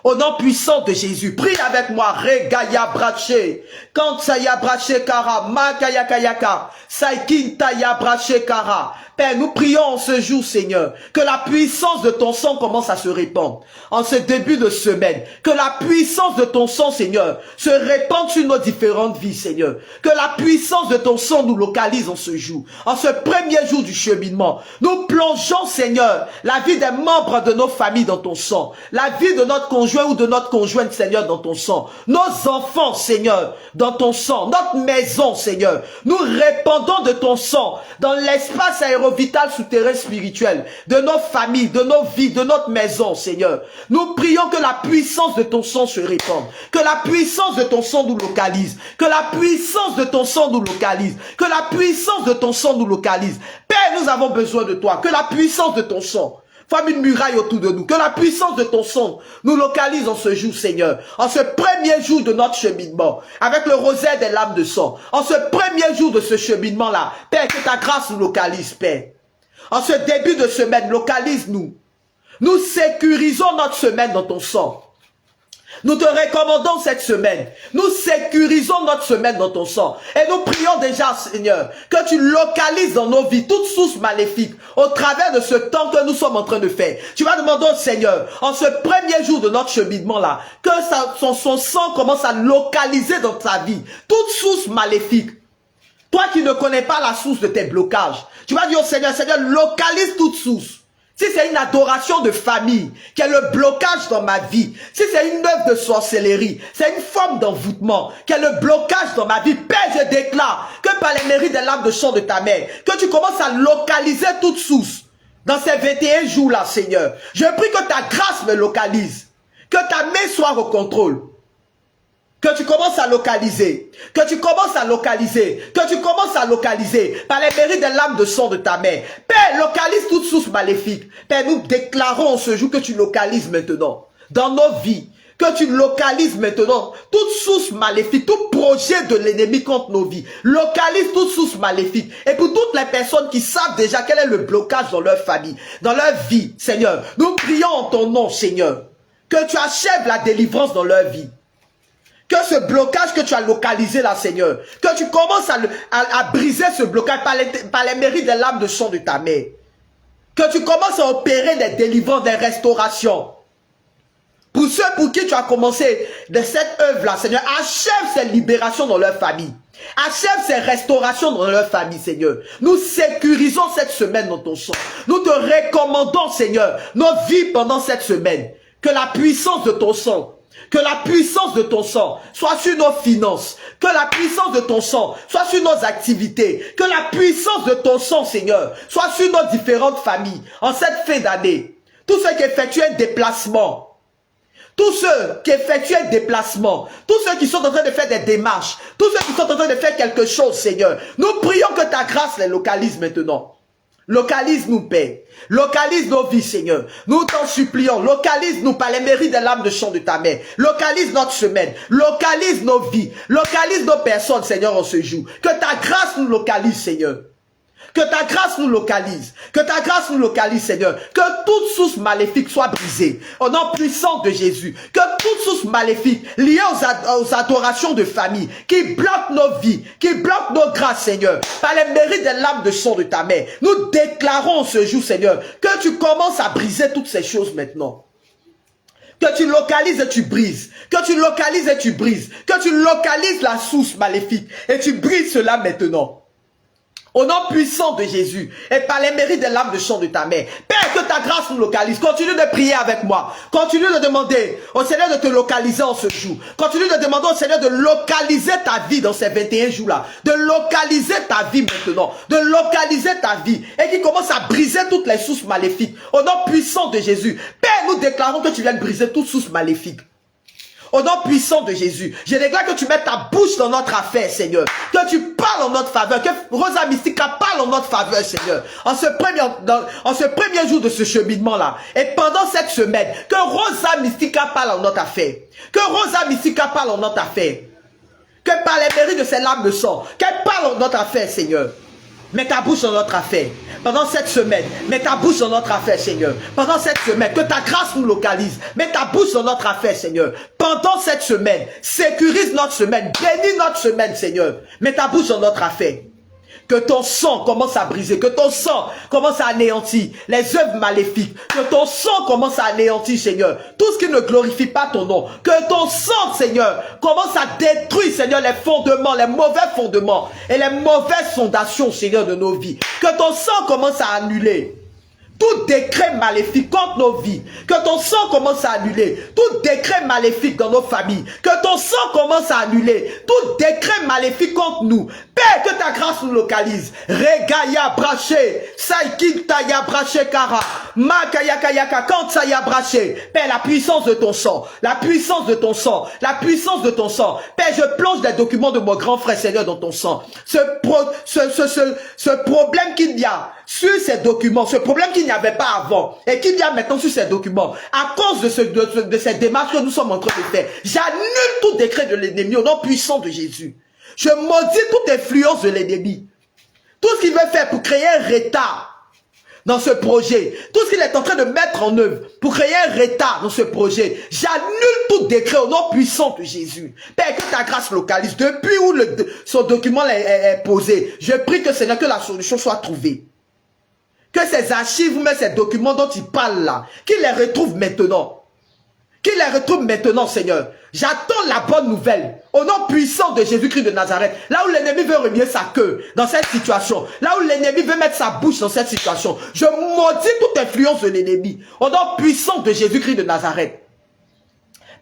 Au nom puissant de Jésus, prie avec moi. Regaya braché. Kansaya braché kara. Makaya kayaka. Saikintaya braché kara. Père, nous prions en ce jour, Seigneur, que la puissance de ton sang commence à se répandre. En ce début de semaine, que la puissance de ton sang, Seigneur, se répande sur nos différentes vies, Seigneur. Que la puissance de ton sang nous localise en ce jour. En ce premier jour du cheminement, nous plongeons, Seigneur, la vie des membres de nos familles dans ton sang. La vie de notre conjoint ou de notre conjointe, Seigneur, dans ton sang. Nos enfants, Seigneur, dans ton sang. Notre maison, Seigneur. Nous répandons de ton sang dans l'espace aérovital souterrain spirituel de nos familles, de nos vies, de notre maison, Seigneur. Nous prions que la puissance de ton sang se répande, que la puissance de ton sang nous localise, que la puissance de ton sang nous localise, que la puissance de ton sang nous localise. Père, nous avons besoin de toi, que la puissance de ton sang forme une muraille autour de nous, que la puissance de ton sang nous localise en ce jour, Seigneur, en ce premier jour de notre cheminement, avec le rosaire des lames de sang, en ce premier jour de ce cheminement-là, Père, que ta grâce nous localise, Père. En ce début de semaine, localise-nous. Nous sécurisons notre semaine dans ton sang. Nous te recommandons cette semaine. Nous sécurisons notre semaine dans ton sang. Et nous prions déjà, Seigneur, que tu localises dans nos vies toute source maléfique au travers de ce temps que nous sommes en train de faire. Tu vas demander au Seigneur, en ce premier jour de notre cheminement là, que son sang commence à localiser dans ta vie toute source maléfique. Toi qui ne connais pas la source de tes blocages, tu vas dire au Seigneur, Seigneur, localise toute source. Si c'est une adoration de famille, qui est le blocage dans ma vie, si c'est une œuvre de sorcellerie, c'est une forme d'envoûtement, qui est le blocage dans ma vie, Père, je déclare que par les mérites des lames de sang de ta mère, que tu commences à localiser toute source dans ces 21 jours-là, Seigneur. Je prie que ta grâce me localise, que ta main soit au contrôle. Que tu commences à localiser, que tu commences à localiser, que tu commences à localiser par les mérites de l'âme de sang de ta mère. Père, localise toute source maléfique. Père, nous déclarons ce jour que tu localises maintenant dans nos vies. Que tu localises maintenant toute source maléfique, tout projet de l'ennemi contre nos vies. Localise toute source maléfique. Et pour toutes les personnes qui savent déjà quel est le blocage dans leur famille, dans leur vie, Seigneur, nous prions en ton nom, Seigneur, que tu achèves la délivrance dans leur vie. Que ce blocage que tu as localisé là, Seigneur, que tu commences à briser ce blocage par les mérites de l'âme de sang de ta mère. Que tu commences à opérer des délivrances, des restaurations. Pour ceux pour qui tu as commencé de cette œuvre-là, Seigneur, achève ces libérations dans leur famille. Achève ces restaurations dans leur famille, Seigneur. Nous sécurisons cette semaine dans ton sang. Nous te recommandons, Seigneur, nos vies pendant cette semaine. Que la puissance de ton sang, soit sur nos finances. Que la puissance de ton sang soit sur nos activités. Que la puissance de ton sang, Seigneur, soit sur nos différentes familles. En cette fin d'année, tous ceux qui effectuent un déplacement, tous ceux qui effectuent un déplacement, tous ceux qui sont en train de faire des démarches, tous ceux qui sont en train de faire quelque chose, Seigneur, nous prions que ta grâce les localise maintenant. Localise-nous, Père. Localise nos vies, Seigneur. Nous t'en supplions. Localise-nous par les mérites de l'âme de chant de ta mère. Localise notre semaine. Localise nos vies. Localise nos personnes, Seigneur, en ce jour. Que ta grâce nous localise, Seigneur. Que ta grâce nous localise. Que ta grâce nous localise, Seigneur. Que toute source maléfique soit brisée. Au nom puissant de Jésus. Que toute source maléfique liée aux adorations de famille, qui bloque nos vies, qui bloque nos grâces, Seigneur, par les mérites de l'âme de sang de ta mère, nous déclarons ce jour, Seigneur, que tu commences à briser toutes ces choses maintenant. Que tu localises et tu brises. Que tu localises et tu brises. Que tu localises la source maléfique et tu brises cela maintenant. Au nom puissant de Jésus et par les mérites de l'âme de chant de ta mère. Père, que ta grâce nous localise. Continue de prier avec moi. Continue de demander au Seigneur de te localiser en ce jour. Continue de demander au Seigneur de localiser ta vie dans ces 21 jours-là. De localiser ta vie maintenant. De localiser ta vie. Et qui commence à briser toutes les sources maléfiques. Au nom puissant de Jésus. Père, nous déclarons que tu viens de briser toutes sources maléfiques. Au nom puissant de Jésus, je déclare que tu mets ta bouche dans notre affaire, Seigneur. Que tu parles en notre faveur. Que Rosa Mystica parle en notre faveur, Seigneur. En ce premier jour de ce cheminement-là. Et pendant cette semaine, que Rosa Mystica parle en notre affaire. Que Rosa Mystica parle en notre affaire. Que par les mérites de ses larmes de sang, qu'elle parle en notre affaire, Seigneur. Mets ta bouche dans notre affaire. Pendant cette semaine, mets ta bouche dans notre affaire, Seigneur. Pendant cette semaine, que ta grâce nous localise. Mets ta bouche dans notre affaire, Seigneur. Pendant cette semaine, sécurise notre semaine. Bénis notre semaine, Seigneur. Mets ta bouche dans notre affaire. Que ton sang commence à briser. Que ton sang commence à anéantir les œuvres maléfiques. Que ton sang commence à anéantir, Seigneur, tout ce qui ne glorifie pas ton nom. Que ton sang, Seigneur, commence à détruire, Seigneur, les fondements, les mauvais fondements et les mauvaises fondations, Seigneur, de nos vies. Que ton sang commence à annuler tout décret maléfique contre nos vies. Que ton sang commence à annuler tout décret maléfique dans nos familles. Que ton sang commence à annuler tout décret maléfique contre nous. Père, que ta grâce nous localise. Regaya braché, saikintaya braché kara, makaya kayaka kansaya braché. Père, la puissance de ton sang, la puissance de ton sang, la puissance de ton sang. Père, je plonge les documents de mon grand frère Seigneur dans ton sang. Ce problème qu'il y a sur ces documents, ce problème qu'il n'y avait pas avant et qu'il y a maintenant sur ces documents, à cause de cette démarche que nous sommes en train de faire, j'annule tout décret de l'ennemi au nom puissant de Jésus. Je maudis toute influence de l'ennemi. Tout ce qu'il veut faire pour créer un retard dans ce projet, tout ce qu'il est en train de mettre en œuvre pour créer un retard dans ce projet, j'annule tout décret au nom puissant de Jésus. Père, que ta grâce localise. Depuis où son document est posé, je prie que Seigneur, que la solution soit trouvée. Que ces archives, mais ces documents dont il parle là, qu'il les retrouve maintenant. Qu'il les retrouve maintenant, Seigneur. J'attends la bonne nouvelle. Au nom puissant de Jésus-Christ de Nazareth. Là où l'ennemi veut remuer sa queue dans cette situation. Là où l'ennemi veut mettre sa bouche dans cette situation. Je maudis toute influence de l'ennemi. Au nom puissant de Jésus-Christ de Nazareth.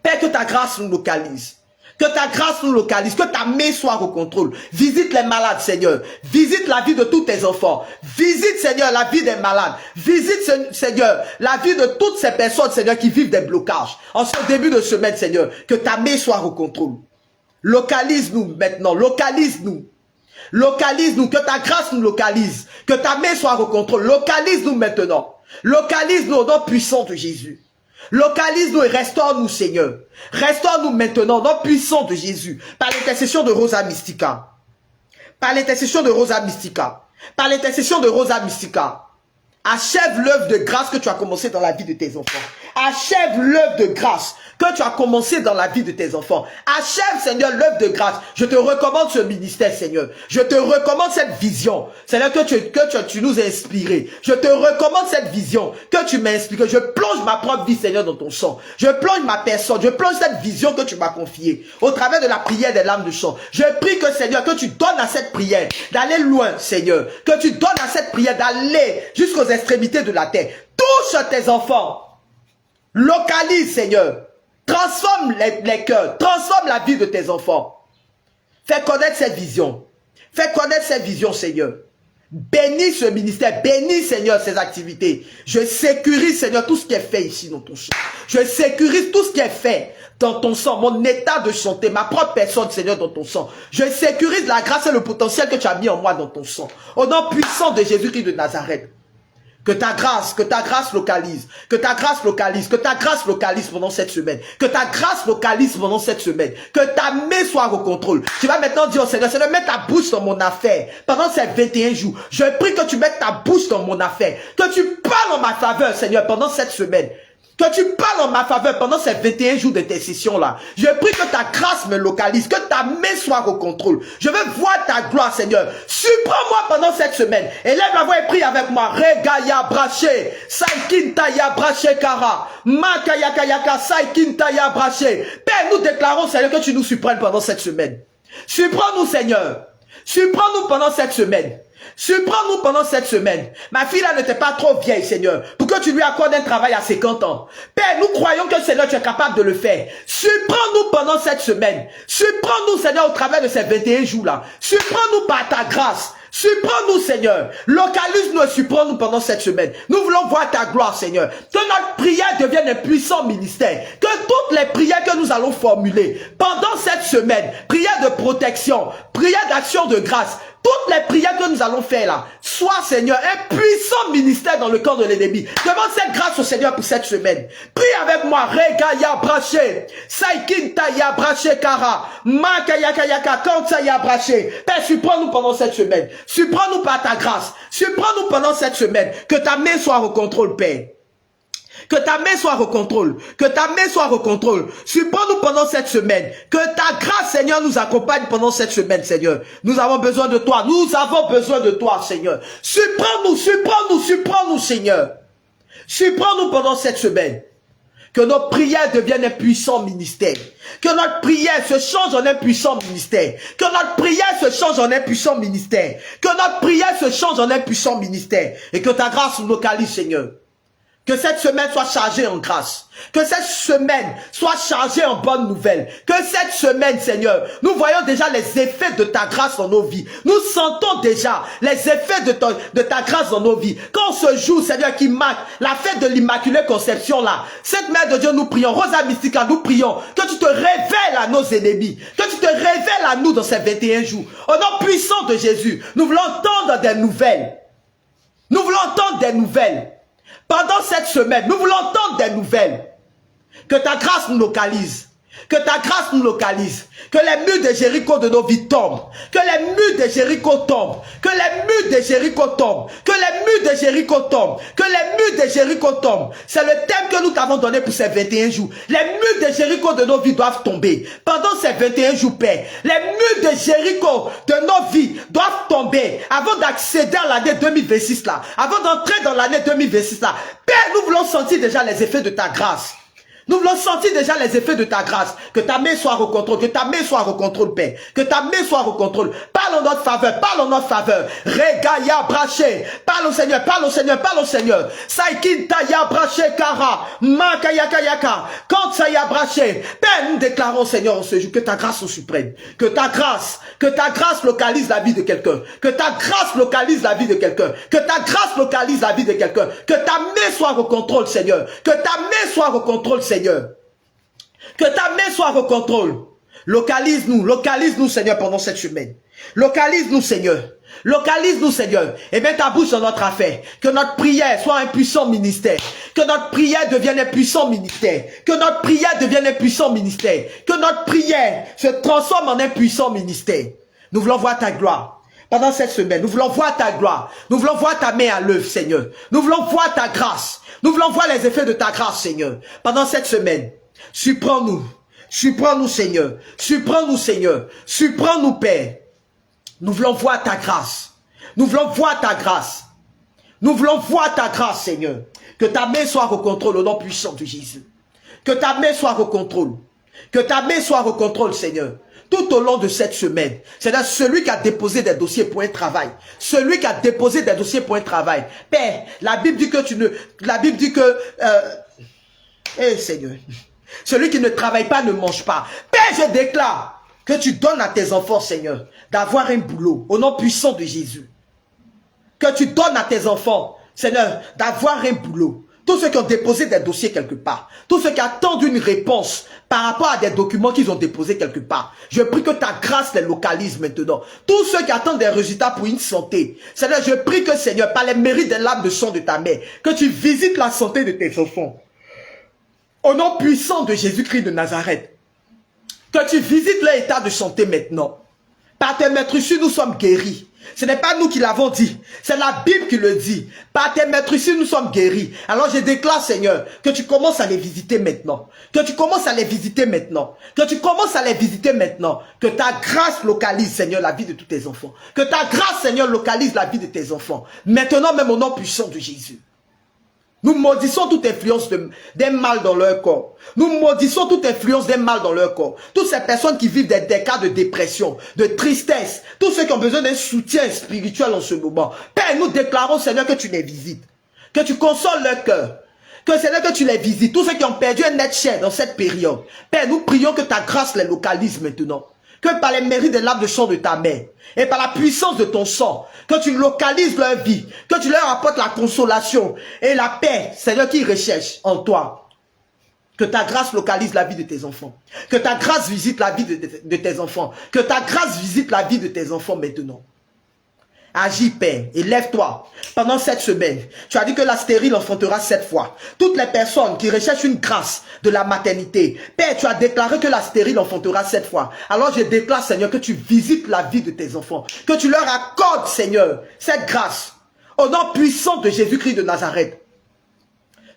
Père, que ta grâce nous localise. Que ta grâce nous localise, que ta main soit au contrôle. Visite les malades, Seigneur. Visite la vie de tous tes enfants. Visite, Seigneur, la vie des malades. Visite, Seigneur, la vie de toutes ces personnes, Seigneur, qui vivent des blocages. En ce début de semaine, Seigneur, que ta main soit au contrôle. Localise-nous maintenant, localise-nous. Localise-nous, que ta grâce nous localise, que ta main soit au contrôle. Localise-nous maintenant. Localise-nous au nom puissant de Jésus. Localise-nous et restaure-nous, Seigneur. Restaure-nous maintenant au nom puissant de Jésus. Par l'intercession de Rosa Mystica. Par l'intercession de Rosa Mystica. Par l'intercession de Rosa Mystica. Achève l'œuvre de grâce que tu as commencé dans la vie de tes enfants. Achève l'œuvre de grâce que tu as commencé dans la vie de tes enfants. Achève, Seigneur, l'œuvre de grâce. Je te recommande ce ministère, Seigneur. Je te recommande cette vision. Seigneur, que tu nous as inspiré. Je te recommande cette vision que tu m'as inspiré. Je plonge ma propre vie, Seigneur, dans ton sang. Je plonge ma personne. Je plonge cette vision que tu m'as confiée au travers de la prière des lames de chant. Je prie que, Seigneur, que tu donnes à cette prière d'aller loin, Seigneur. Que tu donnes à cette prière d'aller jusqu'aux extrémités de la terre. Touche tes enfants. Localise, Seigneur. Transforme les cœurs. Transforme la vie de tes enfants. Fais connaître cette vision. Fais connaître cette vision, Seigneur. Bénis ce ministère. Bénis, Seigneur, ses activités. Je sécurise, Seigneur, tout ce qui est fait ici dans ton sang. Je sécurise tout ce qui est fait dans ton sang. Mon état de santé, ma propre personne, Seigneur, dans ton sang. Je sécurise la grâce et le potentiel que tu as mis en moi dans ton sang. Au nom puissant de Jésus-Christ de Nazareth. Que ta grâce localise, que ta grâce localise, que ta grâce localise pendant cette semaine, que ta grâce localise pendant cette semaine, que ta main soit au contrôle. Tu vas maintenant dire au Seigneur, Seigneur, mets ta bouche dans mon affaire pendant ces 21 jours. Je prie que tu mettes ta bouche dans mon affaire, que tu parles en ma faveur, Seigneur, pendant cette semaine. Que tu parles en ma faveur pendant ces 21 jours d'intercession-là. Je prie que ta grâce me localise, que ta main soit au contrôle. Je veux voir ta gloire, Seigneur. Surprends-moi pendant cette semaine. Élève la voix et prie avec moi. Regaya braché, saikintaya braché kara, makaya kayaka, saikintaya braché. Père, nous déclarons, Seigneur, que tu nous surprennes pendant cette semaine. Surprends-nous, Seigneur. Surprends-nous pendant cette semaine. Surprends-nous pendant cette semaine. Ma fille là n'était pas trop vieille, Seigneur, pour que tu lui accordes un travail à 50 ans. Père, nous croyons que, Seigneur, tu es capable de le faire. Surprends-nous pendant cette semaine. Surprends-nous, Seigneur, au travers de ces 21 jours-là. Surprends-nous par ta grâce. Surprends-nous, Seigneur. Localise-nous et surprends-nous pendant cette semaine. Nous voulons voir ta gloire, Seigneur. Que notre prière devienne un puissant ministère. Que toutes les prières que nous allons formuler pendant cette semaine, prières de protection, prières d'action de grâce, toutes les prières que nous allons faire là, soient, Seigneur, un puissant ministère dans le camp de l'ennemi. Demande cette grâce au Seigneur pour cette semaine. Prie avec moi. Regaya braché, saikintaya braché kara, makaya kayaka, kantaya braché. Père, surprends-nous pendant cette semaine. Surprends-nous par ta grâce. Surprends-nous pendant cette semaine. Que ta main soit au contrôle, Père. Que ta main soit au contrôle. Que ta main soit au contrôle. Surprends-nous pendant cette semaine. Que ta grâce, Seigneur, nous accompagne pendant cette semaine, Seigneur. Nous avons besoin de toi. Nous avons besoin de toi, Seigneur. Surprends-nous, surprends-nous, surprends-nous, Seigneur. Surprends-nous pendant cette semaine. Que nos prières deviennent un puissant ministère. Que notre prière se change en un puissant ministère. Que notre prière se change en un puissant ministère. Que notre prière se change en un puissant ministère. Et que ta grâce nous localise, Seigneur. Que cette semaine soit chargée en grâce. Que cette semaine soit chargée en bonnes nouvelles. Que cette semaine, Seigneur, nous voyons déjà les effets de ta grâce dans nos vies. Nous sentons déjà les effets de ta grâce dans nos vies. Quand ce jour, Seigneur, qui marque la fête de l'Immaculée Conception là, cette Mère de Dieu, nous prions, Rosa Mystica, nous prions, que tu te révèles à nos ennemis. Que tu te révèles à nous dans ces 21 jours. Au nom puissant de Jésus, nous voulons entendre des nouvelles. Nous voulons entendre des nouvelles. Pendant cette semaine, nous voulons entendre des nouvelles. Que ta grâce nous localise. Que ta grâce nous localise. Que les murs de Jéricho de nos vies tombent. Que les murs de Jéricho tombent. Que les murs de Jéricho tombent. Que les murs de Jéricho tombent. Que les murs de Jéricho tombent. C'est le thème que nous t'avons donné pour ces 21 jours. Les murs de Jéricho de nos vies doivent tomber. Pendant ces 21 jours, Père. Les murs de Jéricho de nos vies doivent tomber. Avant d'accéder à l'année 2026 là. Avant d'entrer dans l'année 2026 là. Père, nous voulons sentir déjà les effets de ta grâce. Nous voulons sentir déjà les effets de ta grâce. Que ta main soit au contrôle. Que ta main soit au contrôle, Père. Que ta main soit au contrôle. Parle en notre faveur. Parle en notre faveur. Regaya braché. Parle au Seigneur. Parle au Seigneur. Parle au Seigneur. Saikintaya braché kara. Makaya kayaka. Quand ça y a braché. Père, nous déclarons, Seigneur, en ce jour, que ta grâce nous surprenne. Que ta grâce localise la vie de quelqu'un. Que ta grâce localise la vie de quelqu'un. Que ta grâce localise la vie de quelqu'un. Que ta main soit au contrôle, Seigneur. Que ta main soit au contrôle, Seigneur. Que ta main soit au contrôle. Localise-nous, Seigneur, pendant cette semaine. Localise-nous, Seigneur. Localise-nous, Seigneur. Et mets ta bouche dans notre affaire. Que notre prière soit un puissant ministère. Que notre prière devienne un puissant ministère. Que notre prière devienne un puissant ministère. Que notre prière se transforme en un puissant ministère. Nous voulons voir ta gloire. Pendant cette semaine, nous voulons voir ta gloire. Nous voulons voir ta main à l'œuvre, Seigneur. Nous voulons voir ta grâce. Nous voulons voir les effets de ta grâce, Seigneur. Pendant cette semaine, surprends-nous. Surprends-nous, Seigneur. Surprends-nous, Seigneur. Surprends-nous, Père. Nous voulons voir ta grâce. Nous voulons voir ta grâce. Nous voulons voir ta grâce, Seigneur. Que ta main soit au contrôle au nom puissant de Jésus. Que ta main soit au contrôle. Que ta main soit au contrôle, Seigneur. Tout au long de cette semaine, c'est-à-dire celui qui a déposé des dossiers pour un travail, celui qui a déposé des dossiers pour un travail. Père, la Bible dit que Seigneur, celui qui ne travaille pas ne mange pas. Père, je déclare que tu donnes à tes enfants, Seigneur, d'avoir un boulot au nom puissant de Jésus. Que tu donnes à tes enfants, Seigneur, d'avoir un boulot. Tous ceux qui ont déposé des dossiers quelque part, tous ceux qui attendent une réponse par rapport à des documents qu'ils ont déposés quelque part, je prie que ta grâce les localise maintenant. Tous ceux qui attendent des résultats pour une santé, Seigneur, je prie que, Seigneur, par les mérites des larmes de sang de ta mère, que tu visites la santé de tes enfants. Au nom puissant de Jésus-Christ de Nazareth, que tu visites leur état de santé maintenant. Par tes maîtres ici, nous sommes guéris. Ce n'est pas nous qui l'avons dit, c'est la Bible qui le dit. Par tes maîtres ici, nous sommes guéris. Alors je déclare, Seigneur, que tu commences à les visiter maintenant. Que tu commences à les visiter maintenant. Que tu commences à les visiter maintenant. Que ta grâce localise, Seigneur, la vie de tous tes enfants. Que ta grâce, Seigneur, localise la vie de tes enfants. Maintenant, même au nom puissant de Jésus. Nous maudissons toute influence d'un mal dans leur corps. Nous maudissons toute influence d'un mal dans leur corps. Toutes ces personnes qui vivent des cas de dépression, de tristesse, tous ceux qui ont besoin d'un soutien spirituel en ce moment. Père, nous déclarons, Seigneur, que tu les visites. Que tu consoles leur cœur. Que Seigneur, que tu les visites. Tous ceux qui ont perdu un être cher dans cette période. Père, nous prions que ta grâce les localise maintenant. Que par les mérites des larmes de sang de ta mère et par la puissance de ton sang, que tu localises leur vie, que tu leur apportes la consolation et la paix, Seigneur, qu'ils recherchent en toi. Que ta grâce localise la vie de tes enfants. Que ta grâce visite la vie de tes enfants. Que ta grâce visite la vie de tes enfants maintenant. Agis, Père, et lève-toi. Pendant cette semaine, tu as dit que la stérile enfantera 7 fois. Toutes les personnes qui recherchent une grâce de la maternité, Père, tu as déclaré que la stérile enfantera 7 fois. Alors je déclare, Seigneur, que tu visites la vie de tes enfants. Que tu leur accordes, Seigneur, cette grâce. Au nom puissant de Jésus-Christ de Nazareth.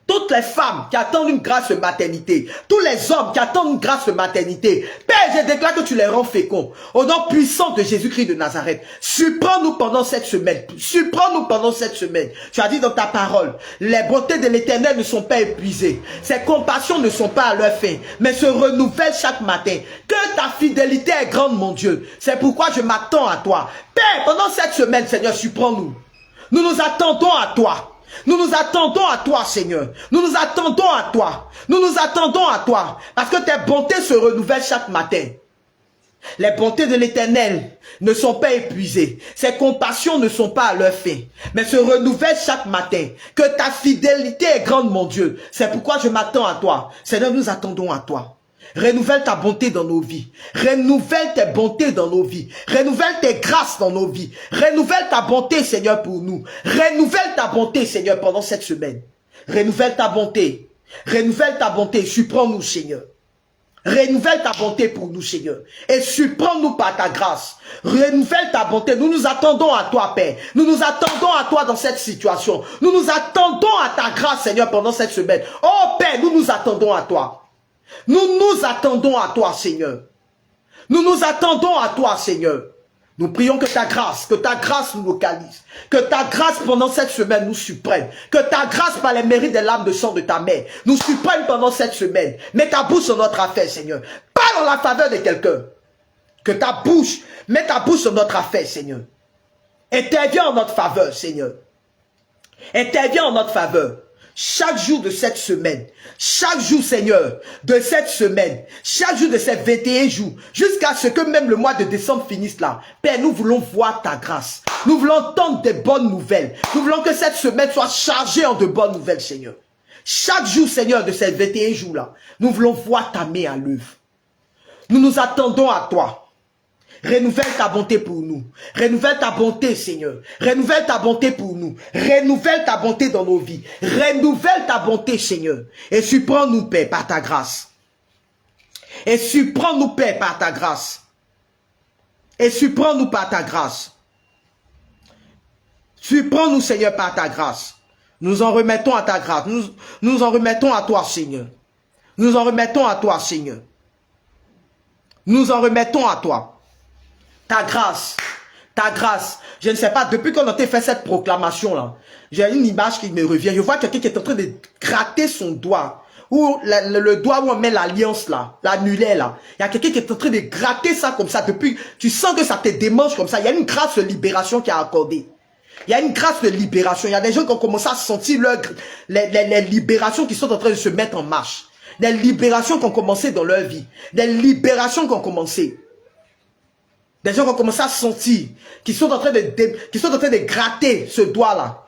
Toutes les femmes qui attendent une grâce de maternité, tous les hommes qui attendent une grâce de maternité, Père, je déclare que tu les rends féconds. Au nom puissant de Jésus-Christ de Nazareth, surprends-nous pendant cette semaine. Surprends-nous pendant cette semaine. Tu as dit dans ta parole, les bontés de l'Éternel ne sont pas épuisées. Ses compassions ne sont pas à leur fin, mais se renouvellent chaque matin. Que ta fidélité est grande, mon Dieu. C'est pourquoi je m'attends à toi. Père, pendant cette semaine, Seigneur, surprends-nous. Nous nous attendons à toi. Nous nous attendons à toi, Seigneur. Nous nous attendons à toi. Nous nous attendons à toi. Parce que tes bontés se renouvellent chaque matin. Les bontés de l'Éternel ne sont pas épuisées. Ses compassions ne sont pas à leur fin, mais se renouvellent chaque matin. Que ta fidélité est grande, mon Dieu. C'est pourquoi je m'attends à toi. Seigneur, nous attendons à toi. Renouvelle ta bonté dans nos vies. Renouvelle tes bontés dans nos vies. Renouvelle tes grâces dans nos vies. Renouvelle ta bonté, Seigneur, pour nous. Renouvelle ta bonté, Seigneur, pendant cette semaine. Renouvelle ta bonté. Renouvelle ta bonté. Surprends-nous, Seigneur. Renouvelle ta bonté pour nous, Seigneur. Et surprends-nous par ta grâce. Renouvelle ta bonté. Nous nous attendons à toi, Père. Nous nous attendons à toi dans cette situation. Nous nous attendons à ta grâce, Seigneur, pendant cette semaine. Oh, Père, nous nous attendons à toi. Nous nous attendons à toi, Seigneur. Nous nous attendons à toi, Seigneur. Nous prions que ta grâce nous localise. Que ta grâce pendant cette semaine nous surprenne. Que ta grâce par les mérites des larmes de sang de ta mère nous surprenne pendant cette semaine. Mets ta bouche sur notre affaire, Seigneur. Parle en la faveur de quelqu'un. Que ta bouche, mets ta bouche sur notre affaire, Seigneur. Interviens en notre faveur, Seigneur. Interviens en notre faveur. Chaque jour de cette semaine, chaque jour, Seigneur, de cette semaine, chaque jour de ces 21 jours, jusqu'à ce que même le mois de décembre finisse là, Père, nous voulons voir ta grâce. Nous voulons entendre des bonnes nouvelles. Nous voulons que cette semaine soit chargée en de bonnes nouvelles, Seigneur. Chaque jour, Seigneur, de ces 21 jours là, nous voulons voir ta main à l'œuvre. Nous nous attendons à toi. Renouvelle ta bonté pour nous. Renouvelle ta bonté, Seigneur. Renouvelle ta bonté pour nous. Renouvelle ta bonté dans nos vies. Renouvelle ta bonté, Seigneur. Et surprends-nous, Père, par ta grâce. Et surprends-nous, Père, par ta grâce. Et surprends-nous par ta grâce. Surprends-nous, Seigneur, par ta grâce. Nous en remettons à ta grâce. Nous en remettons à toi, Seigneur. Nous en remettons à toi, Seigneur. Nous en remettons à toi. Ta grâce. Ta grâce. Je ne sais pas, depuis qu'on a fait cette proclamation-là, j'ai une image qui me revient. Je vois quelqu'un qui est en train de gratter son doigt. Ou le doigt où on met l'alliance là, l'annulaire là. Il y a quelqu'un qui est en train de gratter ça comme ça. Depuis, tu sens que ça te démange comme ça. Il y a une grâce de libération qui est accordée. Il y a une grâce de libération. Il y a des gens qui ont commencé à sentir les libérations qui sont en train de se mettre en marche. Des libérations qui ont commencé dans leur vie. Des libérations qui ont commencé. Des gens qui ont commencé à sentir, qui sont en train de gratter ce doigt-là.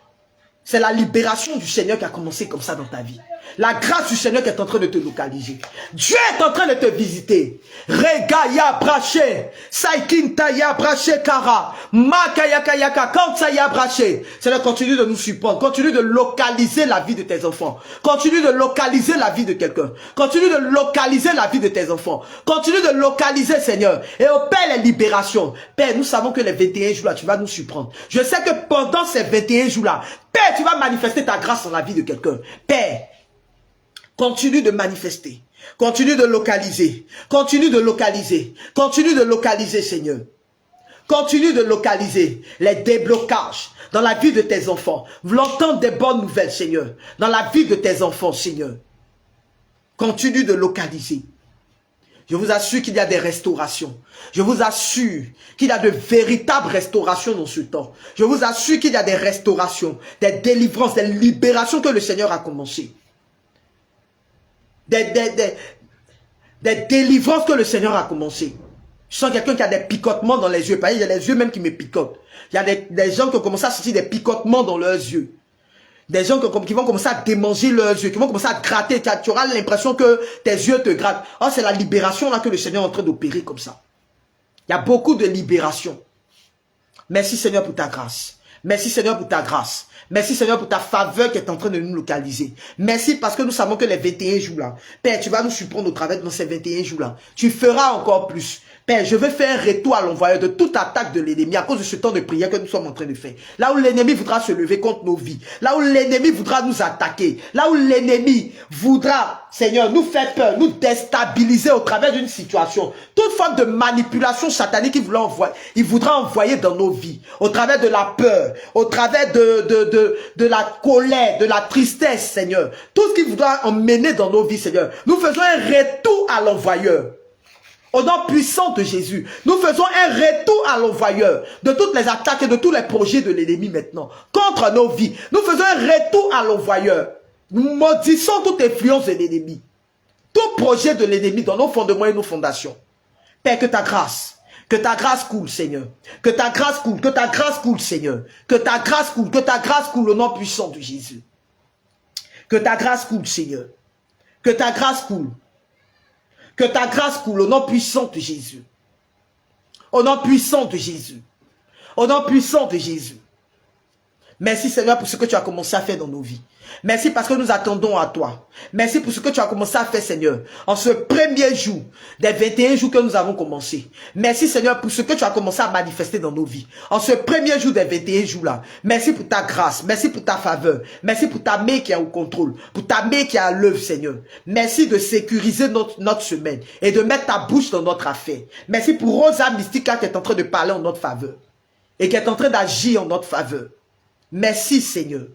C'est la libération du Seigneur qui a commencé comme ça dans ta vie. La grâce du Seigneur qui est en train de te localiser. Dieu est en train de te visiter. Regaya braché, saikintaya braché kara, makayakayaka, kansaya braché. Seigneur, continue de nous supporter, continue de localiser la vie de tes enfants. Continue de localiser la vie de quelqu'un. Continue de localiser la vie de tes enfants. Continue de localiser, Seigneur. Et opère les libérations. Père, nous savons que les 21 jours là, tu vas nous surprendre. Je sais que pendant ces 21 jours là, Père, tu vas manifester ta grâce dans la vie de quelqu'un. Père, continue de manifester. Continue de localiser. Continue de localiser. Continue de localiser, Seigneur. Continue de localiser les déblocages dans la vie de tes enfants. Vous l'entendez des bonnes nouvelles, Seigneur. Dans la vie de tes enfants, Seigneur. Continue de localiser. Je vous assure qu'il y a des restaurations. Je vous assure qu'il y a de véritables restaurations dans ce temps. Je vous assure qu'il y a des restaurations, des délivrances, des libérations que le Seigneur a commencé. Des délivrances que le Seigneur a commencé. Je sens quelqu'un qui a des picotements dans les yeux. Il y a les yeux même qui me picotent. Il y a des gens qui ont commencé à sentir des picotements dans leurs yeux. Des gens qui vont commencer à démanger leurs yeux, qui vont commencer à gratter. Tu auras l'impression que tes yeux te grattent. Oh, c'est la libération là que le Seigneur est en train d'opérer comme ça. Il y a beaucoup de libération. Merci Seigneur pour ta grâce. Merci Seigneur pour ta grâce. Merci Seigneur pour ta faveur qui est en train de nous localiser. Merci parce que nous savons que les 21 jours là, Père, tu vas nous surprendre au travers de ces 21 jours là. Tu feras encore plus. Père, je veux faire un retour à l'envoyeur de toute attaque de l'ennemi à cause de ce temps de prière que nous sommes en train de faire. Là où l'ennemi voudra se lever contre nos vies. Là où l'ennemi voudra nous attaquer. Là où l'ennemi voudra, Seigneur, nous faire peur, nous déstabiliser au travers d'une situation. Toute forme de manipulation satanique il voudra envoyer dans nos vies. Au travers de la peur, au travers de la colère, de la tristesse, Seigneur. Tout ce qu'il voudra emmener dans nos vies, Seigneur. Nous faisons un retour à l'envoyeur. Au nom puissant de Jésus, nous faisons un retour à l'envoyeur de toutes les attaques et de tous les projets de l'ennemi maintenant, contre nos vies. Nous faisons un retour à l'envoyeur. Nous maudissons toute influence de l'ennemi, tout projet de l'ennemi dans nos fondements et nos fondations. Père, que ta grâce coule, Seigneur. Que ta grâce coule, que ta grâce coule, Seigneur. Que ta grâce coule, que ta grâce coule au nom puissant de Jésus. Que ta grâce coule, Seigneur. Que ta grâce coule. Que ta grâce coule au nom puissant de Jésus. Au nom puissant de Jésus. Au nom puissant de Jésus. Merci Seigneur pour ce que tu as commencé à faire dans nos vies. Merci parce que nous attendons à toi. Merci pour ce que tu as commencé à faire, Seigneur, en ce premier jour des 21 jours que nous avons commencé. Merci Seigneur pour ce que tu as commencé à manifester dans nos vies. En ce premier jour des 21 jours là. Merci pour ta grâce. Merci pour ta faveur. Merci pour ta main qui est au contrôle. Pour ta main qui est à l'œuvre, Seigneur. Merci de sécuriser notre semaine et de mettre ta bouche dans notre affaire. Merci pour Rosa Mystica qui est en train de parler en notre faveur et qui est en train d'agir en notre faveur. Merci Seigneur.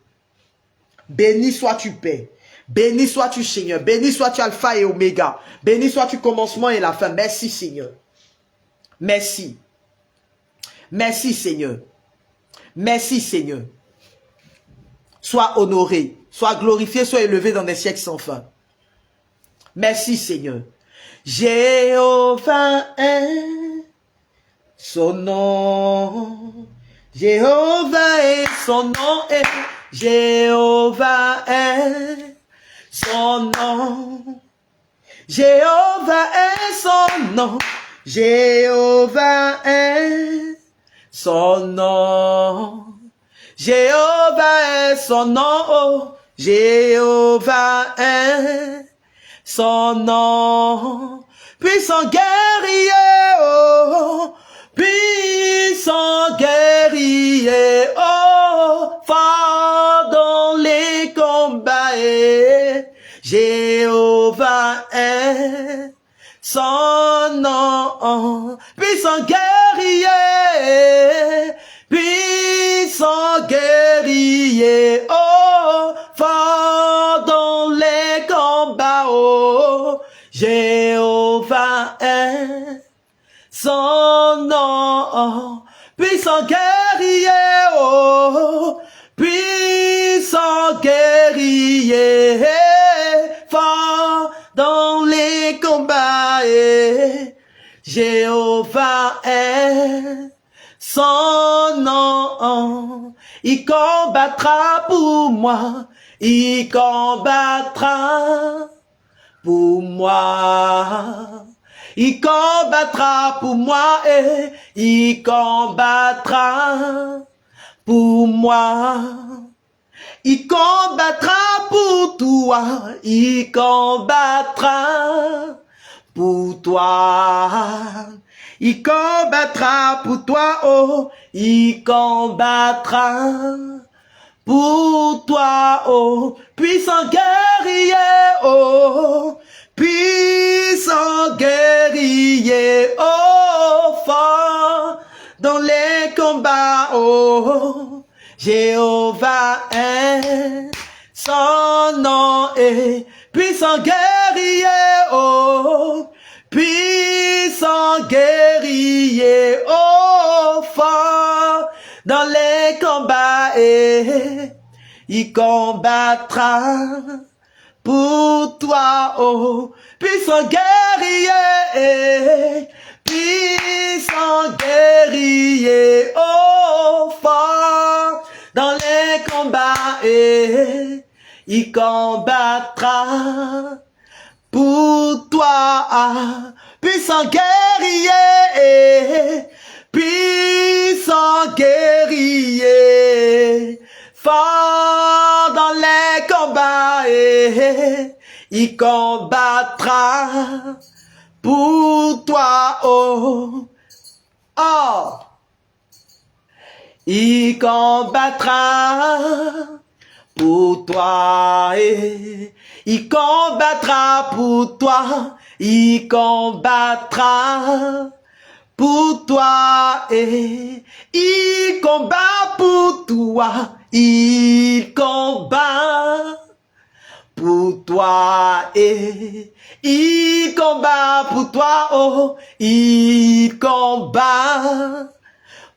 Béni sois-tu Père. Béni sois-tu Seigneur. Béni sois-tu Alpha et Oméga. Béni sois-tu commencement et la fin. Merci Seigneur. Merci. Merci Seigneur. Merci Seigneur. Sois honoré, sois glorifié, sois élevé dans des siècles sans fin. Merci Seigneur. Jéhovah est son nom. Jéhovah est son nom est. Jéhovah est son nom. Jéhovah est son nom. Jéhovah est son nom. Jéhovah est son nom. Oh, Jéhovah est son nom. Puissant guerrier, oh, puissant guerrier, oh, fort dans les combats, Jéhovah est son nom. Puissant guerrier, puissant guerrier, oh, fort dans les combats, oh, Jéhovah est son nom. Puissant guerrier, oh, puissant guerrier, fort dans les combats, Jéhovah est son nom. Il combattra pour moi, il combattra pour moi. Il combattra pour moi et il combattra pour moi. Il combattra pour toi, il combattra pour toi. Il combattra pour toi, oh, il combattra pour toi, oh, puissant guerrier, oh, puissant guerrier, oh, fort dans les combats, oh, Jéhovah est son nom, et puissant guerrier, oh, puissant guerrier, oh, fort dans les combats, et il combattra pour toi, oh, puissant guerrier, puissant guerrier, oh, fort dans les combats, et il combattra pour toi, puissant guerrier, puissant guerrier, fort dans les combats, il combattra pour toi, oh, oh, il combattra pour toi, il combattra pour toi, il combattra pour toi, il combat pour toi, il combat pour toi, il combat pour toi, oh, il combat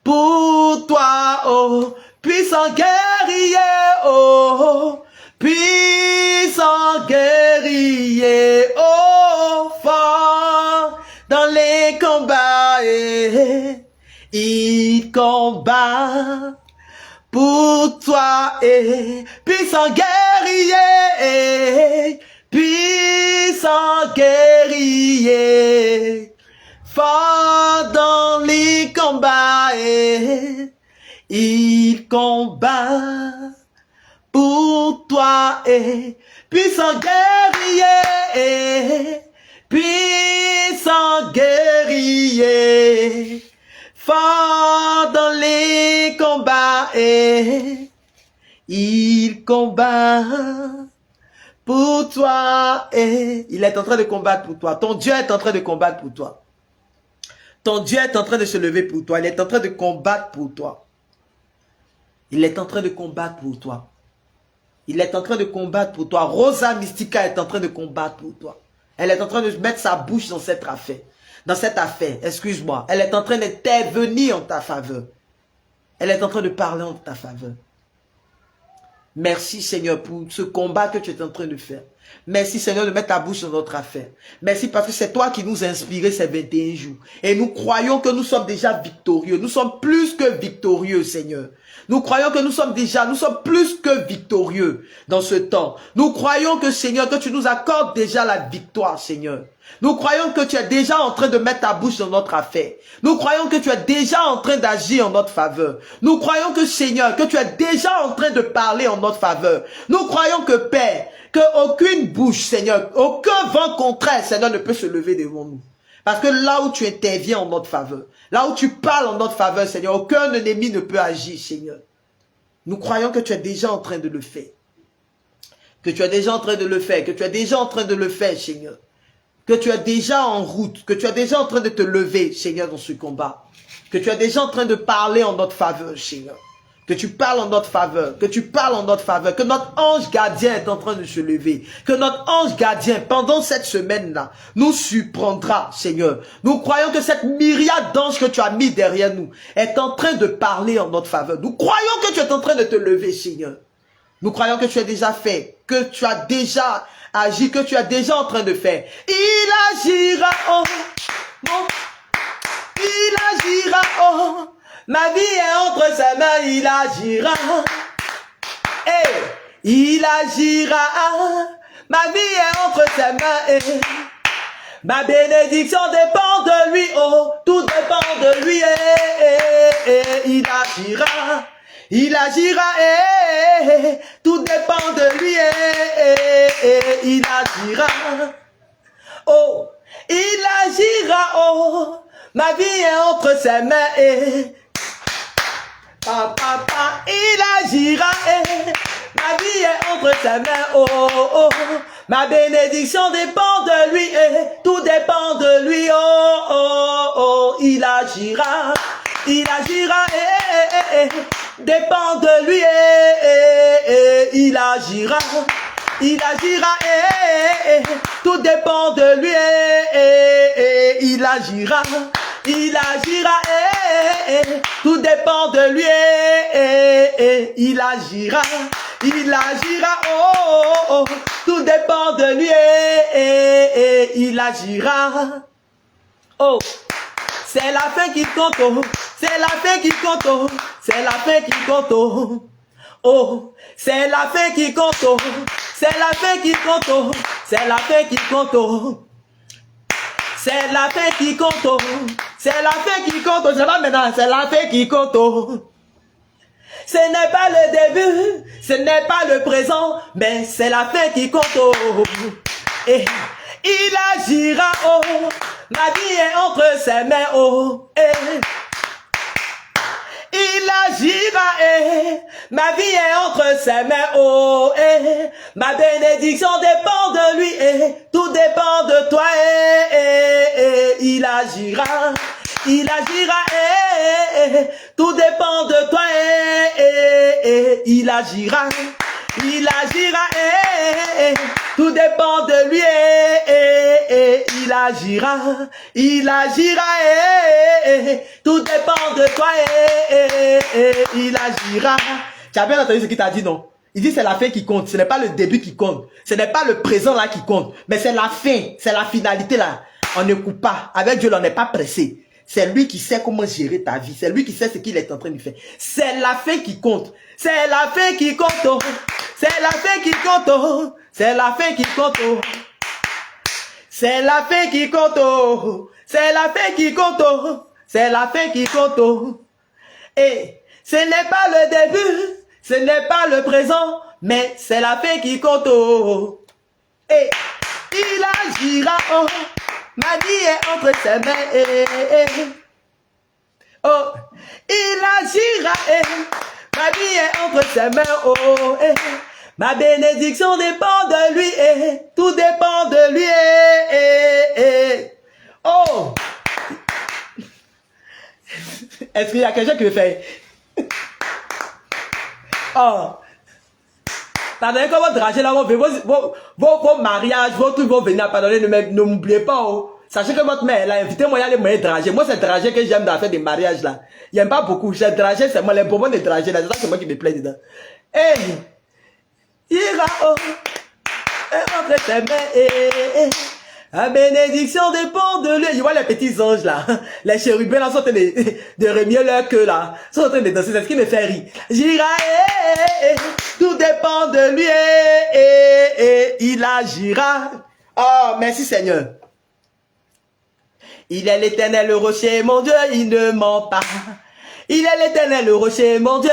pour toi, oh, puissant guerrier, oh, puissant guerrier, oh, fort dans les combats, il combat pour toi, puissant guerrier, puissant guerrier, fort dans les combats, il combat pour toi, puissant guerrier, puissant guerrier, fort dans les combats, il combat pour toi, il est en train de combattre pour toi. Ton Dieu est en train de combattre pour toi. Ton Dieu est en train de se lever pour toi. Il est en train de combattre pour toi. Il est en train de combattre pour toi. Il est en train de combattre pour toi. Rosa Mystica est en train de combattre pour toi. Elle est en train de mettre sa bouche dans cette affaire. Dans cette affaire, excuse-moi. Elle est en train d'intervenir en ta faveur. Elle est en train de parler en ta faveur. Merci Seigneur pour ce combat que tu es en train de faire. Merci Seigneur de mettre ta bouche dans notre affaire. Merci parce que c'est toi qui nous as inspiré ces 21 jours. Et nous croyons que nous sommes déjà victorieux. Nous sommes plus que victorieux, Seigneur. Nous croyons que nous sommes plus que victorieux dans ce temps. Nous croyons que, Seigneur, que tu nous accordes déjà la victoire, Seigneur. Nous croyons que tu es déjà en train de mettre ta bouche dans notre affaire. Nous croyons que tu es déjà en train d'agir en notre faveur. Nous croyons que, Seigneur, que tu es déjà en train de parler en notre faveur. Nous croyons que, Père, qu'aucune bouche, Seigneur, aucun vent contraire, Seigneur, ne peut se lever devant nous. Parce que là où tu interviens en notre faveur, là où tu parles en notre faveur, Seigneur, aucun ennemi ne peut agir, Seigneur. Nous croyons que tu es déjà en train de le faire. Que tu es déjà en train de le faire. Que tu es déjà en train de le faire, Seigneur. Que tu es déjà en route. Que tu es déjà en train de te lever, Seigneur, dans ce combat. Que tu es déjà en train de parler en notre faveur, Seigneur. Que tu parles en notre faveur, que tu parles en notre faveur, que notre ange gardien est en train de se lever, que notre ange gardien, pendant cette semaine-là, nous surprendra, Seigneur. Nous croyons que cette myriade d'anges que tu as mis derrière nous est en train de parler en notre faveur. Nous croyons que tu es en train de te lever, Seigneur. Nous croyons que tu as déjà fait, que tu as déjà agi, que tu es déjà en train de faire. Il agira, oh, mon, il agira, oh. Ma vie est entre ses mains, il agira. Il agira. Ma vie est entre ses mains. Ma bénédiction dépend de lui. Oh, tout dépend de lui. Il agira. Il agira. Tout dépend de lui. Il agira. Oh, il agira. Oh, ma vie est entre ses mains. Papa, il agira, ma vie est entre ses mains, oh, oh, oh. Ma bénédiction dépend de lui, tout dépend de lui, oh, oh, oh. Il agira, dépend de lui, il agira, tout dépend de lui, il agira. Il agira, tout dépend de lui, il agira, oh, oh, oh, tout dépend de lui, il agira, oh, c'est la fin qui compte, oh, c'est la fin qui compte, oh, c'est la fin qui compte, oh, oh, c'est la fin qui compte, oh, c'est la fin qui compte, oh, c'est la fin qui compte, oh. C'est la fin qui compte, oh. C'est la fin qui compte, oh. C'est pas maintenant, c'est la fin qui compte, oh. Ce n'est pas le début, ce n'est pas le présent, mais c'est la fin qui compte, oh. Et il agira, oh. Ma vie est entre ses mains, oh. Et il agira, ma vie est entre ses mains, oh, ma bénédiction dépend de lui, tout dépend de toi, il agira, tout dépend de toi, il agira, tout dépend de lui, il agira, tout dépend de toi, il agira. Tu as bien entendu ce qu'il t'a dit, non? Il dit c'est la fin qui compte, ce n'est pas le début qui compte, ce n'est pas le présent là qui compte, mais c'est la fin, c'est la finalité là. On ne coupe pas, avec Dieu on n'est pas pressé. C'est lui qui sait comment gérer ta vie, c'est lui qui sait ce qu'il est en train de faire. C'est la fin qui compte, c'est la fin qui compte, oh. C'est la fin qui compte, oh. C'est la fin qui compte, oh. C'est la fin qui compte, oh. C'est la fin qui compte, oh. C'est la fin qui compte, oh. Et ce n'est pas le début, ce n'est pas le présent, mais c'est la fin qui compte, oh. Et il agira, oh. Ma vie est entre ses mains, oh. Il agira, ma vie est entre ses mains, oh. Ma bénédiction dépend de lui, tout dépend de lui, oh. Est-ce qu'il y a quelqu'un qui veut faire? Oh. T'as donné comme votre dragé là, vos mariages, vos trucs vont venir pardonner, ne m'oubliez pas, oh. Sachez que votre mère, là, invitez-moi à aller me drager. Moi, c'est dragé que j'aime dans faire des mariages là. Il n'aime pas beaucoup. C'est dragé, c'est moi, les bonbons de dragé là. C'est ça, c'est moi qui me plais dedans. Hey! Ira, oh. entre tes mains. La bénédiction dépend de lui. Il voit les petits anges là. Les chérubins là sont en train de remuer leur queue là. Sont en train de danser. C'est ce qui me fait rire. J'irai, tout dépend de lui. Il agira. Oh, merci Seigneur. Il est l'Éternel rocher, mon Dieu, il ne ment pas. Il est l'Éternel rocher, mon Dieu,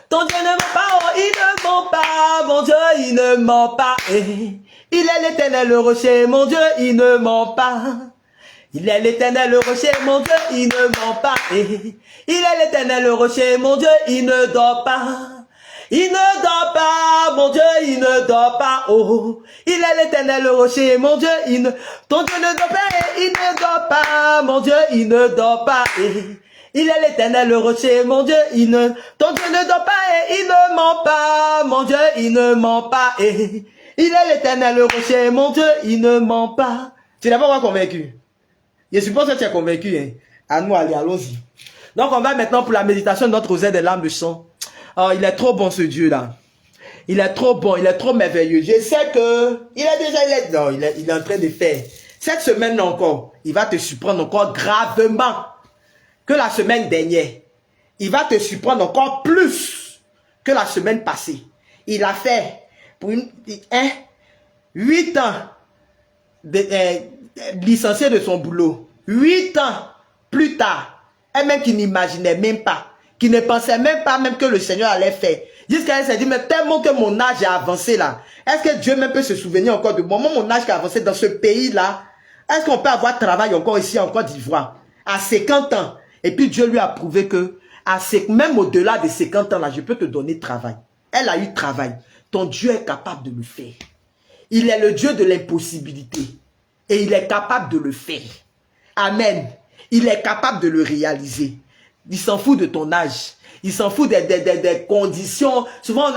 ton Dieu ne ment pas, oh, il ne ment pas, mon Dieu, il ne ment pas. Il est l'Éternel rocher, mon Dieu, il ne ment pas. Il est l'Éternel rocher, mon Dieu, il ne ment pas. Il est l'Éternel rocher, mon Dieu, il ne dort pas. Il ne dort pas, mon Dieu, il ne dort pas, oh. Il est l'Éternel rocher, mon Dieu, ton Dieu ne dort pas, il ne dort pas, mon Dieu, il ne dort pas, Il est l'Éternel rocher, mon Dieu, ton Dieu ne dort pas, il ne ment pas, mon Dieu, il ne ment pas, Il est l'Éternel rocher, mon Dieu, il ne ment pas. Tu n'es pas encore convaincu? Je suppose que tu es convaincu, hein. À nous, allez, allons-y. Donc, on va maintenant pour la méditation de notre rosaire des larmes de sang. Oh, il est trop bon ce Dieu-là. Il est trop bon, il est trop merveilleux. Je sais que il est en train de faire. Cette semaine encore, il va te surprendre encore gravement que la semaine dernière. Il va te surprendre encore plus que la semaine passée. Il a fait pour 8 ans licencié de son boulot. 8 ans plus tard, et même qu'il n'imaginait même pas, qui ne pensait même pas même que le Seigneur allait faire. Jusqu'à elle s'est dit, mais tellement que mon âge a avancé là, est-ce que Dieu même peut se souvenir encore de moi? Mon âge qui a avancé dans ce pays-là, est-ce qu'on peut avoir travail encore ici en Côte d'Ivoire à 50 ans? Et puis Dieu lui a prouvé que, même au-delà de 50 ans là, je peux te donner travail. Elle a eu travail. Ton Dieu est capable de le faire. Il est le Dieu de l'impossibilité. Et il est capable de le faire. Amen. Il est capable de le réaliser. Il s'en fout de ton âge. Il s'en fout des conditions. Souvent,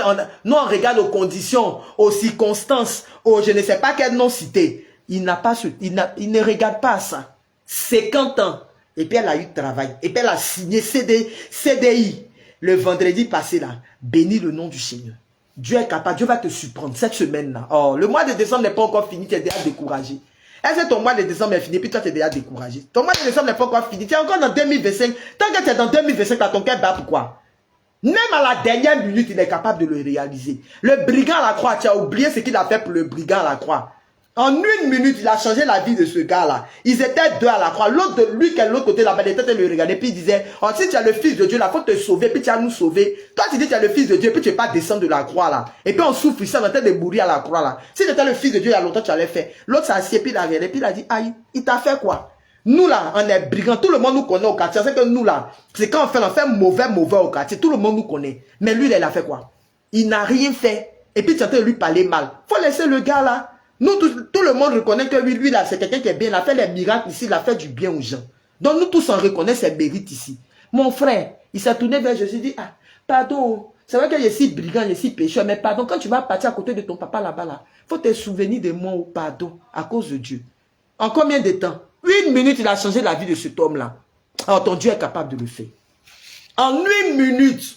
nous, on regarde aux conditions, aux circonstances, aux je ne sais pas quel nom citer. Il ne regarde pas ça. 50 ans. Et puis, elle a eu travail. Et puis, elle a signé CDI. Le vendredi passé, là. Bénis le nom du Seigneur. Dieu est capable. Dieu va te surprendre cette semaine-là. Oh, le mois de décembre n'est pas encore fini. Tu es déjà découragé. Est-ce que ton mois de décembre est fini, puis toi, tu es déjà découragé? Ton mois de décembre n'est pas encore fini. Tu es encore dans 2025. Tant que tu es dans 2025, là, ton cœur bat pourquoi? Même à la dernière minute, il est capable de le réaliser. Le brigand à la croix, tu as oublié ce qu'il a fait pour le brigand à la croix. En 1 minute, il a changé la vie de ce gars-là. Ils étaient 2 à la croix. L'autre de lui, qui est de l'autre côté là-bas, il était en train de le regarder. Puis il disait, oh, si tu es le fils de Dieu, là, il faut te sauver. Puis tu vas nous sauver. Toi, tu dis, tu es le fils de Dieu. Puis tu ne vas pas descendre de la croix là. Et puis on souffre ici, on est en train de mourir à la croix là. Si tu étais le fils de Dieu, il y a longtemps, tu allais faire. L'autre s'est assis, puis il a regardé. Puis il a dit, aïe, il t'a fait quoi? Nous là, on est brigands. Tout le monde nous connaît au quartier. C'est que nous là, c'est quand on fait mauvais au quartier. Tout le monde nous connaît. Mais lui, il a fait quoi? Il n'a rien fait. Et puis tu es en train de lui parler mal. Faut laisser le gars là. Nous, tout le monde reconnaît que lui là, c'est quelqu'un qui est bien. Il a fait les miracles ici, il a fait du bien aux gens. Donc nous tous, on reconnaît ses mérites ici. Mon frère, il s'est tourné vers Jésus et dit, ah, pardon, c'est vrai que je suis brigand, je suis pécheur, mais pardon, quand tu vas partir à côté de ton papa là-bas, là, faut te souvenir de moi au pardon, à cause de Dieu. En combien de temps? 1 minute, il a changé la vie de cet homme-là. Alors ton Dieu est capable de le faire. En 1 minute,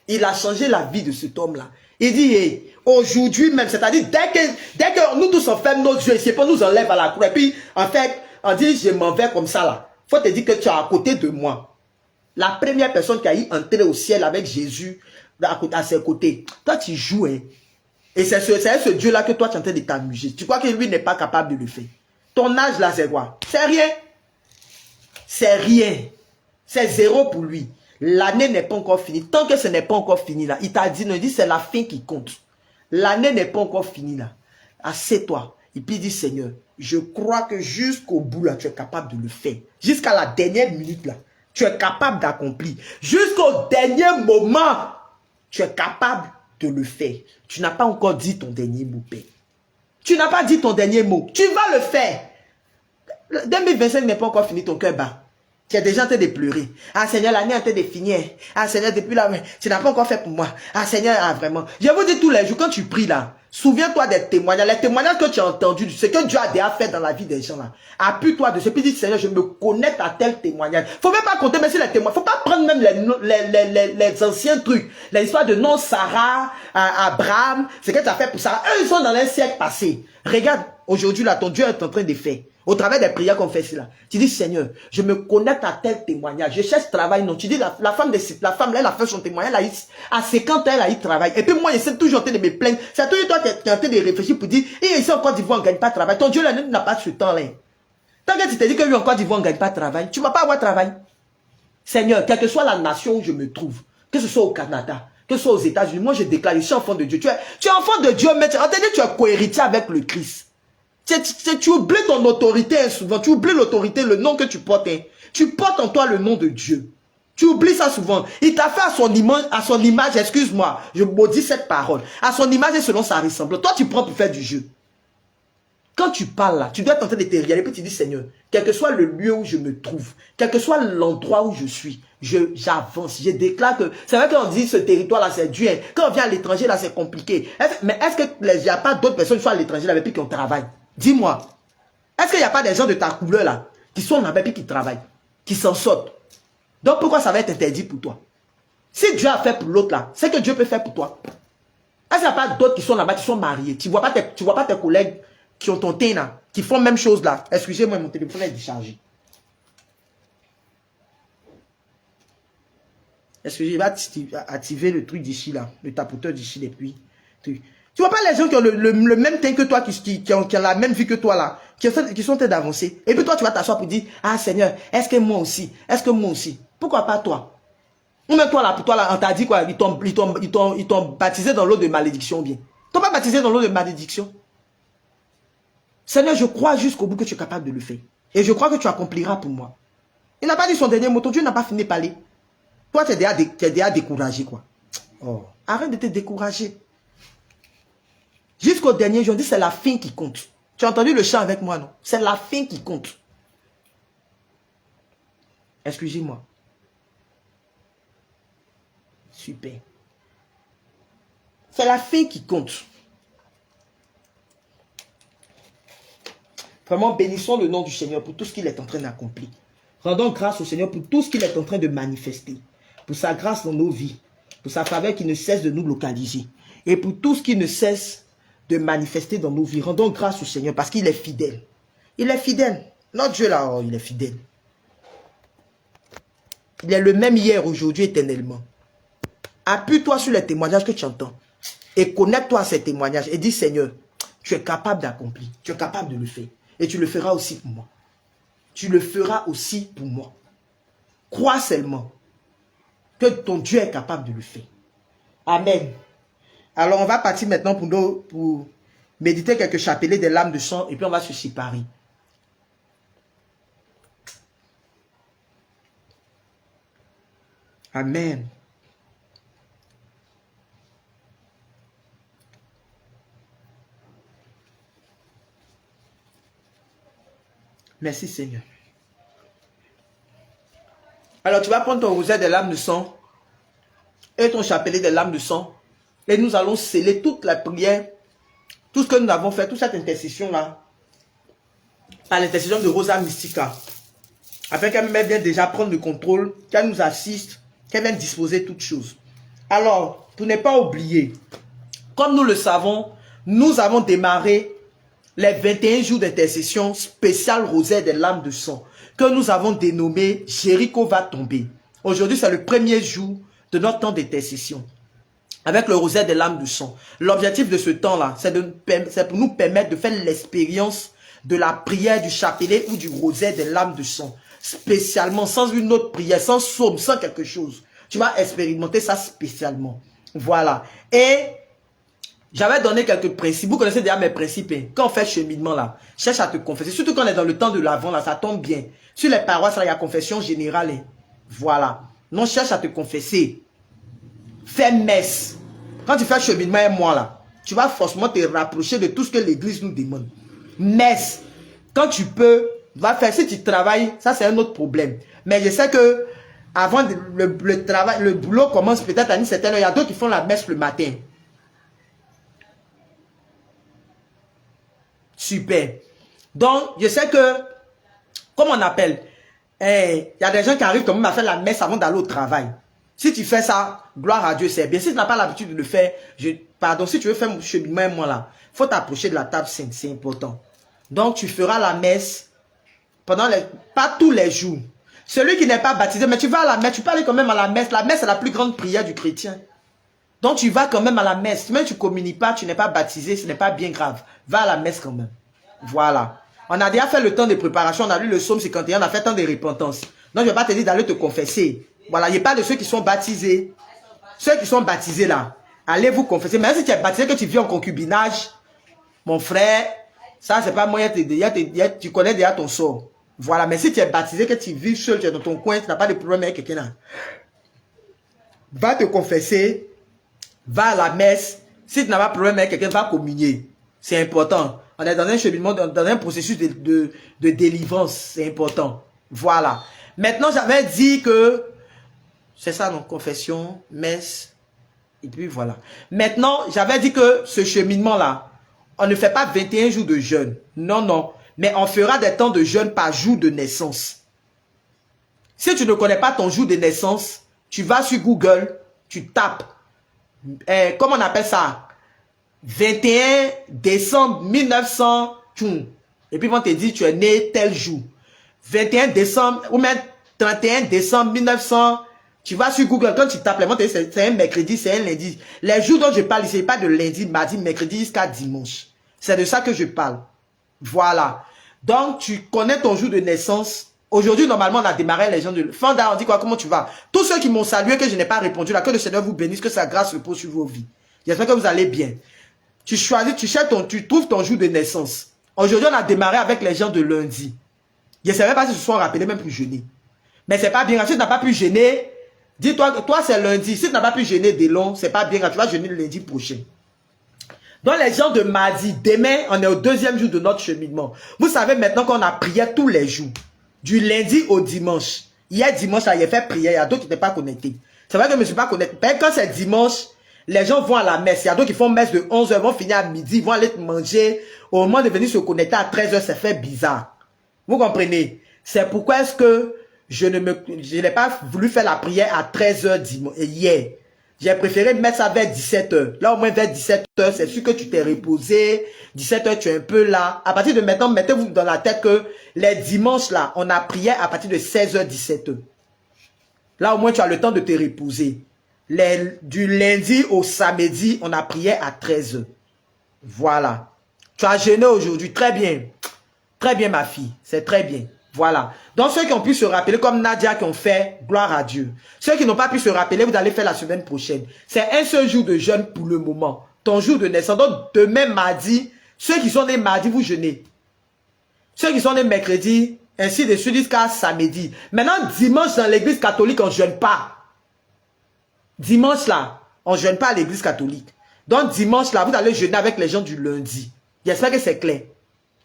il a changé la vie de cet homme-là. Il dit, hey, aujourd'hui même, c'est-à-dire, dès que nous tous on ferme nos yeux, c'est pas nous enlève à la croix. Et puis, en fait, on dit, je m'en vais comme ça là. Faut te dire que tu es à côté de moi. La première personne qui a eu entré au ciel avec Jésus à ses côtés. Toi, tu joues, hein. Et c'est ce Dieu-là que toi, tu es en train de t'amuser. Tu crois que lui n'est pas capable de le faire. Ton âge là, c'est quoi? C'est rien. C'est rien. C'est 0 pour lui. L'année n'est pas encore finie. Tant que ce n'est pas encore fini là, il t'a dit, non, il dit c'est la fin qui compte. L'année n'est pas encore finie là. Assieds-toi. Et puis il dit, Seigneur, je crois que jusqu'au bout là, tu es capable de le faire. Jusqu'à la dernière minute là, tu es capable d'accomplir. Jusqu'au dernier moment, tu es capable de le faire. Tu n'as pas encore dit ton dernier mot, Père. Tu n'as pas dit ton dernier mot. Tu vas le faire. 2025 n'est pas encore fini, ton cœur bat. Tu es déjà en train de pleurer. Ah Seigneur, l'année est en train de finir. Ah Seigneur, depuis là, tu n'as pas encore fait pour moi. Ah Seigneur, ah vraiment. Je vous dis tous les jours, quand tu pries là, Souviens-toi des témoignages. Les témoignages que tu as entendus, ce que Dieu a déjà fait dans la vie des gens là. Appuie-toi de ce puis dis, Seigneur, je me connecte à tel témoignage. Faut même pas compter même sur les témoignages. Faut pas prendre même les anciens trucs. L'histoire de non Sarah, Abraham, ce que tu as fait pour Sarah. Eux, ils sont dans un siècle passé. Regarde, aujourd'hui là, ton Dieu est en train de faire. Au travers des prières qu'on fait ici là. Tu dis, Seigneur, je me connecte à tel témoignage. Je cherche travail. Non, tu dis, la femme, elle a fait son témoignage. Elle a eu, à 50 ans, elle a eu travail. Et puis moi, j'essaie toujours en train de me plaindre. C'est toujours toi qui es en train de réfléchir pour dire, et ici en Côte d'Ivoire, on ne gagne pas de travail. Ton Dieu là n'a pas ce temps-là. Tant que tu te dis que lui en Côte d'Ivoire, on ne gagne pas de travail, tu ne vas pas avoir de travail. Seigneur, quelle que soit la nation où je me trouve, que ce soit au Canada, que ce soit aux États-Unis, moi je déclare, je suis enfant de Dieu. Tu es enfant de Dieu, mais tu es cohéritier avec le Christ. Tu oublies ton autorité hein, souvent. Tu oublies l'autorité, le nom que tu portes. Hein. Tu portes en toi le nom de Dieu. Tu oublies ça souvent. Il t'a fait à son image, excuse-moi, je maudis cette parole. À son image et selon sa ressemblance. Toi, tu prends pour faire du jeu. Quand tu parles là, tu dois être en train de te regarder et puis tu dis, Seigneur, quel que soit le lieu où je me trouve, quel que soit l'endroit où je suis, j'avance. Je déclare que, c'est vrai qu'on dit ce territoire là, c'est dur. Hein. Quand on vient à l'étranger là, c'est compliqué. Mais est-ce qu'il n'y a pas d'autres personnes qui sont à l'étranger là, et puis qui ont travaillé? Dis-moi, est-ce qu'il n'y a pas des gens de ta couleur là, qui sont là-bas et qui travaillent, qui s'en sortent? Donc pourquoi ça va être interdit pour toi? Si Dieu a fait pour l'autre là, c'est que Dieu peut faire pour toi. Est-ce qu'il n'y a pas d'autres qui sont là-bas, qui sont mariés? Tu ne vois pas tes collègues qui ont ton teint là, qui font même chose là. Excusez-moi, mon téléphone est déchargé. Excusez-moi, je vais activer le truc d'ici là, le tapoteur d'ici les pluies. Tu vois pas les gens qui ont le même teint que toi, qui ont la même vie que toi là, qui sont en train d'avancer. Et puis toi, tu vas t'asseoir pour dire, ah Seigneur, est-ce que moi aussi? Est-ce que moi aussi? Pourquoi pas toi? Ou même toi là, pour toi là, on t'a dit quoi? Ils t'ont baptisé dans l'eau de malédiction bien. Ils t'ont pas baptisé dans l'eau de malédiction. Seigneur, je crois jusqu'au bout que tu es capable de le faire. Et je crois que tu accompliras pour moi. Il n'a pas dit son dernier mot. Ton Dieu n'a pas fini de parler. Toi, tu es déjà découragé quoi. Oh, arrête de te décourager. Jusqu'au dernier jour, on dit c'est la fin qui compte. Tu as entendu le chant avec moi, non? C'est la fin qui compte. Excusez-moi. Super. C'est la fin qui compte. Vraiment, bénissons le nom du Seigneur pour tout ce qu'il est en train d'accomplir. Rendons grâce au Seigneur pour tout ce qu'il est en train de manifester. Pour sa grâce dans nos vies. Pour sa faveur qui ne cesse de nous localiser. Et pour tout ce qui ne cesse de manifester dans nos vies. Rendons grâce au Seigneur parce qu'il est fidèle. Il est fidèle. Notre Dieu là, oh, il est fidèle. Il est le même hier, aujourd'hui, éternellement. Appuie-toi sur les témoignages que tu entends. Et connecte-toi à ces témoignages. Et dis, Seigneur, tu es capable d'accomplir. Tu es capable de le faire. Et tu le feras aussi pour moi. Tu le feras aussi pour moi. Crois seulement que ton Dieu est capable de le faire. Amen. Alors, on va partir maintenant pour méditer quelques chapelets des lames de sang et puis on va se séparer. Amen. Merci Seigneur. Alors, tu vas prendre ton rosaire des lames de sang et ton chapelet des lames de sang. Et nous allons sceller toute la prière, tout ce que nous avons fait, toute cette intercession-là, par l'intercession de Rosa Mystica. Afin qu'elle vienne déjà prendre le contrôle, qu'elle nous assiste, qu'elle vienne disposer toutes choses. Alors, pour ne pas oublier, comme nous le savons, nous avons démarré les 21 jours d'intercession spéciale rosaire des lames de sang, que nous avons dénommé Jéricho va tomber. Aujourd'hui, c'est le premier jour de notre temps d'intercession. Avec le rosaire des lames de sang. L'objectif de ce temps-là, c'est pour nous permettre de faire l'expérience de la prière du chapelet ou du rosaire des lames de sang. Spécialement, sans une autre prière, sans psaume, sans quelque chose. Tu vas expérimenter ça spécialement. Voilà. Et j'avais donné quelques principes. Vous connaissez déjà mes principes. Hein. Quand on fait cheminement là, cherche à te confesser. Surtout quand on est dans le temps de l'avant là, ça tombe bien. Sur les paroisses là, il y a confession générale. Hein. Voilà. Non, cherche à te confesser. Fais messe. Quand tu fais cheminement un mois là, tu vas forcément te rapprocher de tout ce que l'église nous demande. Messe. Quand tu peux, va faire. Si tu travailles, ça c'est un autre problème. Mais je sais que avant le travail, le boulot commence peut-être à une certaine heure. Il y a d'autres qui font la messe le matin. Super. Donc, je sais que, comme on appelle, il y a des gens qui arrivent quand même à faire la messe avant d'aller au travail. Si tu fais ça, gloire à Dieu, c'est bien. Si tu n'as pas l'habitude de le faire, pardon, si tu veux faire mon cheminement, moi là, il faut t'approcher de la table 5, c'est important. Donc, tu feras la messe pendant pas tous les jours. Celui qui n'est pas baptisé, mais tu vas à la messe, tu peux aller quand même à la messe. La messe, c'est la plus grande prière du chrétien. Donc, tu vas quand même à la messe. Même si tu ne communies pas, tu n'es pas baptisé, ce n'est pas bien grave. Va à la messe quand même. Voilà. On a déjà fait le temps de préparation, on a lu le psaume 51, on a fait le temps de repentance. Donc, je ne vais pas te dire d'aller te confesser. Voilà, il n'y a pas de ceux qui sont baptisés. Ceux qui sont baptisés là, allez vous confesser. Mais si tu es baptisé, que tu vis en concubinage, mon frère, ça, c'est pas moyen, tu connais déjà ton sort. Voilà, mais si tu es baptisé, que tu vis seul, tu es dans ton coin, tu n'as pas de problème avec quelqu'un là. Va te confesser, va à la messe. Si tu n'as pas de problème avec quelqu'un, va communier. C'est important. On est dans un cheminement, dans un processus de délivrance. C'est important. Voilà. Maintenant, j'avais dit que c'est ça, donc, confession, messe, et puis voilà. Maintenant, j'avais dit que ce cheminement-là, on ne fait pas 21 jours de jeûne. Non, non. Mais on fera des temps de jeûne par jour de naissance. Si tu ne connais pas ton jour de naissance, tu vas sur Google, tu tapes, comment on appelle ça? 21 décembre 1900, et puis ils vont te dire tu es né tel jour. 21 décembre, ou même 31 décembre 1900, tu vas sur Google, quand tu tapes, c'est un mercredi, c'est un lundi. Les jours dont je parle, ce n'est pas de lundi, mardi, mercredi jusqu'à dimanche. C'est de ça que je parle. Voilà. Donc, tu connais ton jour de naissance. Aujourd'hui, normalement, on a démarré les gens de... Fanda, on dit quoi? Comment tu vas? Tous ceux qui m'ont salué, que je n'ai pas répondu, là, que le Seigneur vous bénisse, que sa grâce repose sur vos vies. J'espère que vous allez bien. Tu choisis, tu trouves ton jour de naissance. Aujourd'hui, on a démarré avec les gens de lundi. Je ne savais pas si se sont rappelés, même plus jeûner. Mais c'est pas bien grave. Si tu n'as pas pu jeûner, dis-toi, toi, c'est lundi. Si tu n'as pas pu jeûner dès long, c'est pas bien grave. Tu vas jeûner le lundi prochain. Donc, les gens de mardi, demain, on est au deuxième jour de notre cheminement. Vous savez maintenant qu'on a prié tous les jours. Du lundi au dimanche. Hier, dimanche, il y a fait prière. Il y a d'autres qui n'étaient pas connectés. C'est vrai que je ne me suis pas connecté. Quand c'est dimanche, les gens vont à la messe. Il y a d'autres qui font messe de 11h, vont finir à midi, ils vont aller manger. Au moment de venir se connecter à 13h, ça fait bizarre. Vous comprenez? C'est pourquoi est-ce que je n'ai pas voulu faire la prière à 13h hier. J'ai préféré mettre ça vers 17h. Là, au moins vers 17h, c'est sûr que tu t'es reposé. 17h, tu es un peu là. À partir de maintenant, mettez-vous dans la tête que les dimanches, là, on a prié à partir de 16h, 17h. Là, au moins, tu as le temps de te reposer. Du lundi au samedi, on a prié à 13h. Voilà. Tu as jeûné aujourd'hui. Très bien. Très bien, ma fille. C'est très bien. Voilà. Donc, ceux qui ont pu se rappeler, comme Nadia qui ont fait, gloire à Dieu. Ceux qui n'ont pas pu se rappeler, vous allez faire la semaine prochaine. C'est un seul jour de jeûne pour le moment. Ton jour de naissance. Donc, demain, mardi, ceux qui sont nés mardi, vous jeûnez. Ceux qui sont nés mercredi, ainsi de suite jusqu'à samedi. Maintenant, dimanche, dans l'église catholique, on ne jeûne pas. Dimanche, là, on ne jeûne pas à l'église catholique. Donc, dimanche, là, vous allez jeûner avec les gens du lundi. J'espère que c'est clair.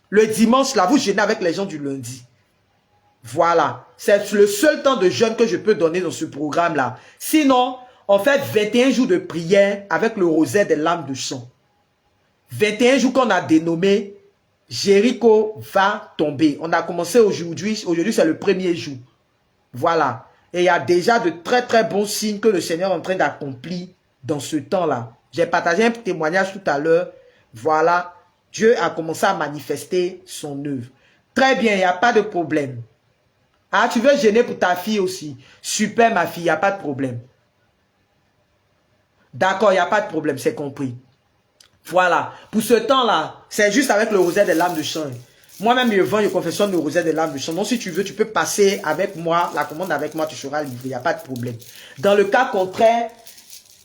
Le dimanche, là, vous jeûnez avec les gens du lundi. Voilà. C'est le seul temps de jeûne que je peux donner dans ce programme-là. Sinon, on fait 21 jours de prière avec le rosaire des lames de chant. 21 jours qu'on a dénommé Jéricho va tomber. On a commencé aujourd'hui. Aujourd'hui, c'est le premier jour. Voilà. Et il y a déjà de très très bons signes que le Seigneur est en train d'accomplir dans ce temps-là. J'ai partagé un témoignage tout à l'heure. Voilà. Dieu a commencé à manifester son œuvre. Très bien, il n'y a pas de problème. Ah, tu veux jeûner pour ta fille aussi. Super, ma fille, il n'y a pas de problème. D'accord, il n'y a pas de problème, c'est compris. Voilà. Pour ce temps-là, c'est juste avec le rosaire des lames de chant. Moi-même, je vends, je confessionne le rosaire des lames de chant. Donc, si tu veux, tu peux passer avec moi, la commande avec moi, tu seras livré. Il n'y a pas de problème. Dans le cas contraire,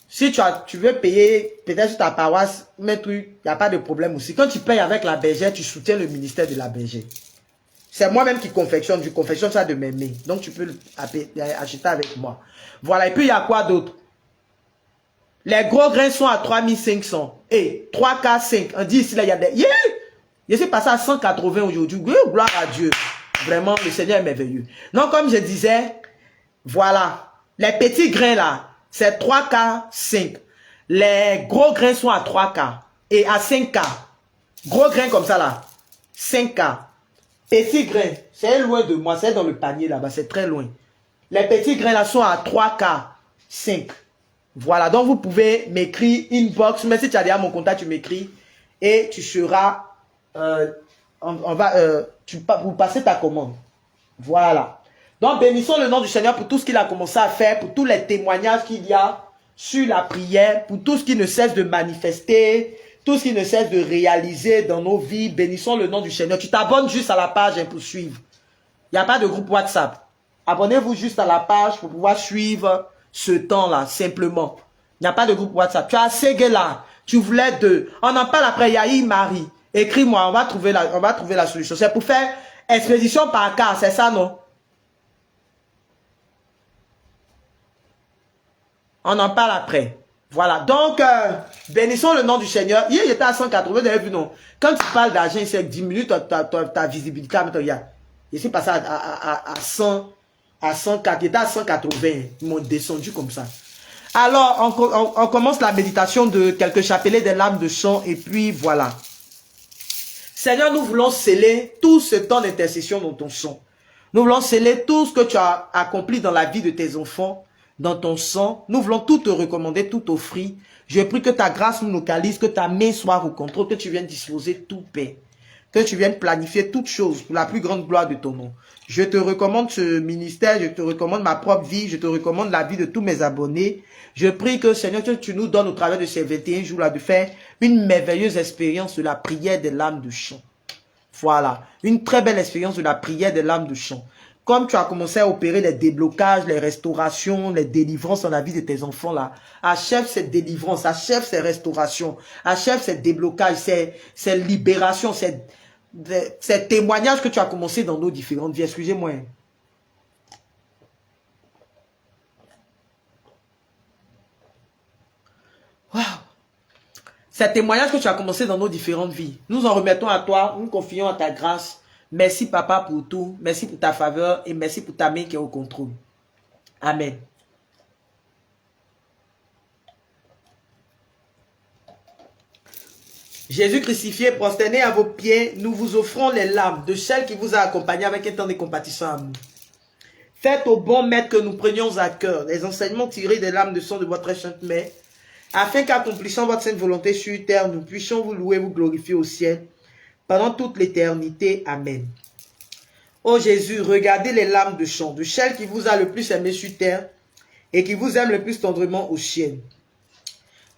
si tu veux payer peut-être sur ta paroisse, mais il n'y a pas de problème aussi. Quand tu payes avec la bergère, tu soutiens le ministère de la bergère. C'est moi-même qui confectionne. Je confectionne ça de mes mains. Donc, tu peux acheter avec moi. Voilà. Et puis, il y a quoi d'autre? Les gros grains sont à 3500. Et 3K5. On dit ici, là, il y a des... Yeah! Je suis passé à 180 aujourd'hui. Gloire à Dieu. Vraiment, le Seigneur est merveilleux. Donc, comme je disais, voilà. Les petits grains, là, c'est 3K5. Les gros grains sont à 3K. Et à 5K. Gros grains comme ça, là. 5K. Petits grains, c'est loin de moi, c'est dans le panier là-bas, c'est très loin. Les petits grains là sont à 3K, 5. Voilà, donc vous pouvez m'écrire inbox, mais si tu as déjà mon contact, tu m'écris et tu seras, vous passez ta commande. Voilà. Donc bénissons le nom du Seigneur pour tout ce qu'il a commencé à faire, pour tous les témoignages qu'il y a sur la prière, pour tout ce qui ne cesse de manifester, tout ce qui ne cesse de réaliser dans nos vies. Bénissons le nom du Seigneur. Tu t'abonnes juste à la page hein, pour suivre. Il n'y a pas de groupe WhatsApp. Abonnez-vous juste à la page pour pouvoir suivre ce temps-là, simplement. Il n'y a pas de groupe WhatsApp. Tu as Ségué là. Tu voulais deux. On en parle après. Yahi Marie. Écris-moi. On va trouver la solution. C'est pour faire expédition par cas. C'est ça, non? On en parle après. Voilà. Donc, bénissons le nom du Seigneur. Hier, il était à 180. Vous avez vu, non? Quand tu parles d'argent, c'est 10 minutes, ta visibilité. Regarde. Je suis passé à 100. À 104, il était à 180, ils m'ont descendu comme ça. Alors, on commence la méditation de quelques chapelets des lames de chant et puis voilà. Seigneur, nous voulons sceller tout ce temps d'intercession dans ton sang. Nous voulons sceller tout ce que tu as accompli dans la vie de tes enfants, dans ton sang. Nous voulons tout te recommander, tout offrir. Je prie que ta grâce nous localise, que ta main soit au contrôle, que tu viennes disposer tout paix. Que tu viennes planifier toutes choses pour la plus grande gloire de ton nom. Je te recommande ce ministère, je te recommande ma propre vie, je te recommande la vie de tous mes abonnés. Je prie que, Seigneur, que tu nous donnes au travers de ces 21 jours-là de faire une merveilleuse expérience de la prière des lames de chant. Voilà, une très belle expérience de la prière des lames de chant. Comme tu as commencé à opérer les déblocages, les restaurations, les délivrances dans la vie de tes enfants là, achève cette délivrance, achève ces restaurations, achève ces déblocages, ces libérations, ces témoignages que tu as commencé dans nos différentes vies. Excusez-moi. Wow. Ces témoignages que tu as commencé dans nos différentes vies, nous en remettons à toi, nous confions à ta grâce. Merci papa pour tout, merci pour ta faveur et merci pour ta main qui est au contrôle. Amen. Jésus crucifié, prosterné à vos pieds, nous vous offrons les larmes de celle qui vous a accompagné avec un temps de compatissant amour. Faites au bon maître que nous prenions à cœur les enseignements tirés des larmes de sang de votre sainte mère, afin qu'accomplissant votre sainte volonté sur terre, nous puissions vous louer, vous glorifier au ciel, pendant toute l'éternité. Amen. Ô Jésus, regardez les larmes de chant de celle qui vous a le plus aimé sur terre et qui vous aime le plus tendrement au ciel.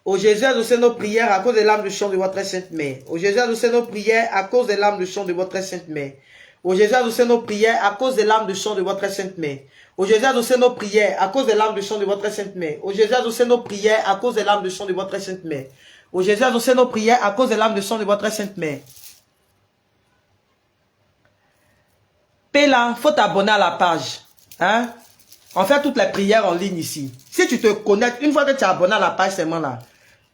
Ô Jésus, exaucez nos prières à cause des larmes de chant de votre sainte mère. Ô Jésus, exaucez nos prières à cause des larmes de chant de votre sainte mère. Ô Jésus, exaucez nos prières à cause des larmes de chant de votre sainte mère. Ô Jésus, exaucez nos prières à cause des larmes de chant de votre sainte mère. Ô Jésus, exaucez nos prières à cause des larmes de chant de votre sainte mère. Ô Jésus, exaucez nos prières à cause des larmes de chant de votre sainte mère. Péla, faut t'abonner à la page. Hein? On fait toutes les prières en ligne ici. Si tu te connectes, une fois que tu es abonné à la page seulement là,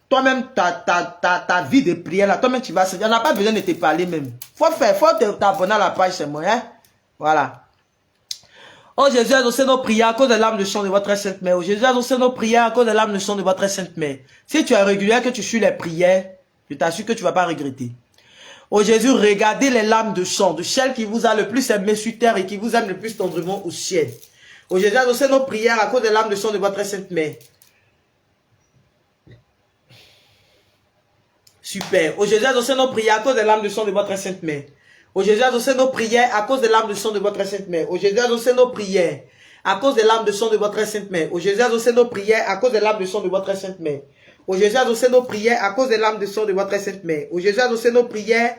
toi-même, ta vie de prière là, toi-même tu vas se dire, on n'a pas besoin de te parler même. Faut t'abonner à la page seulement. Hein? Voilà. Oh Jésus, exaucez nos prières à cause des larmes de chant de votre sainte mère. Oh Jésus, exaucez nos prières à cause des larmes de chant de votre sainte mère. Si tu es régulier, que tu suis les prières, je t'assure que tu ne vas pas regretter. Oh Jésus, regardez les larmes de chant de celle qui vous a le plus aimé sur terre et qui vous aime le plus tendrement au ciel. Oh Jésus, exaucez nos prières à cause des larmes de chant de votre sainte mère. Super. Oh Jésus, exaucez nos prières à cause des larmes de chant de votre sainte mère. Oh Jésus, exaucez nos prières à cause des larmes de sang de votre sainte mère. Oh Jésus, exaucez nos prières à cause des larmes de sang de votre sainte mère. Oh Jésus, exaucez nos prières à cause des larmes de sang de votre sainte mère. Oh Jésus, exaucez nos prières à cause des larmes de sang de votre sainte mère. Oh Jésus, exaucez nos prières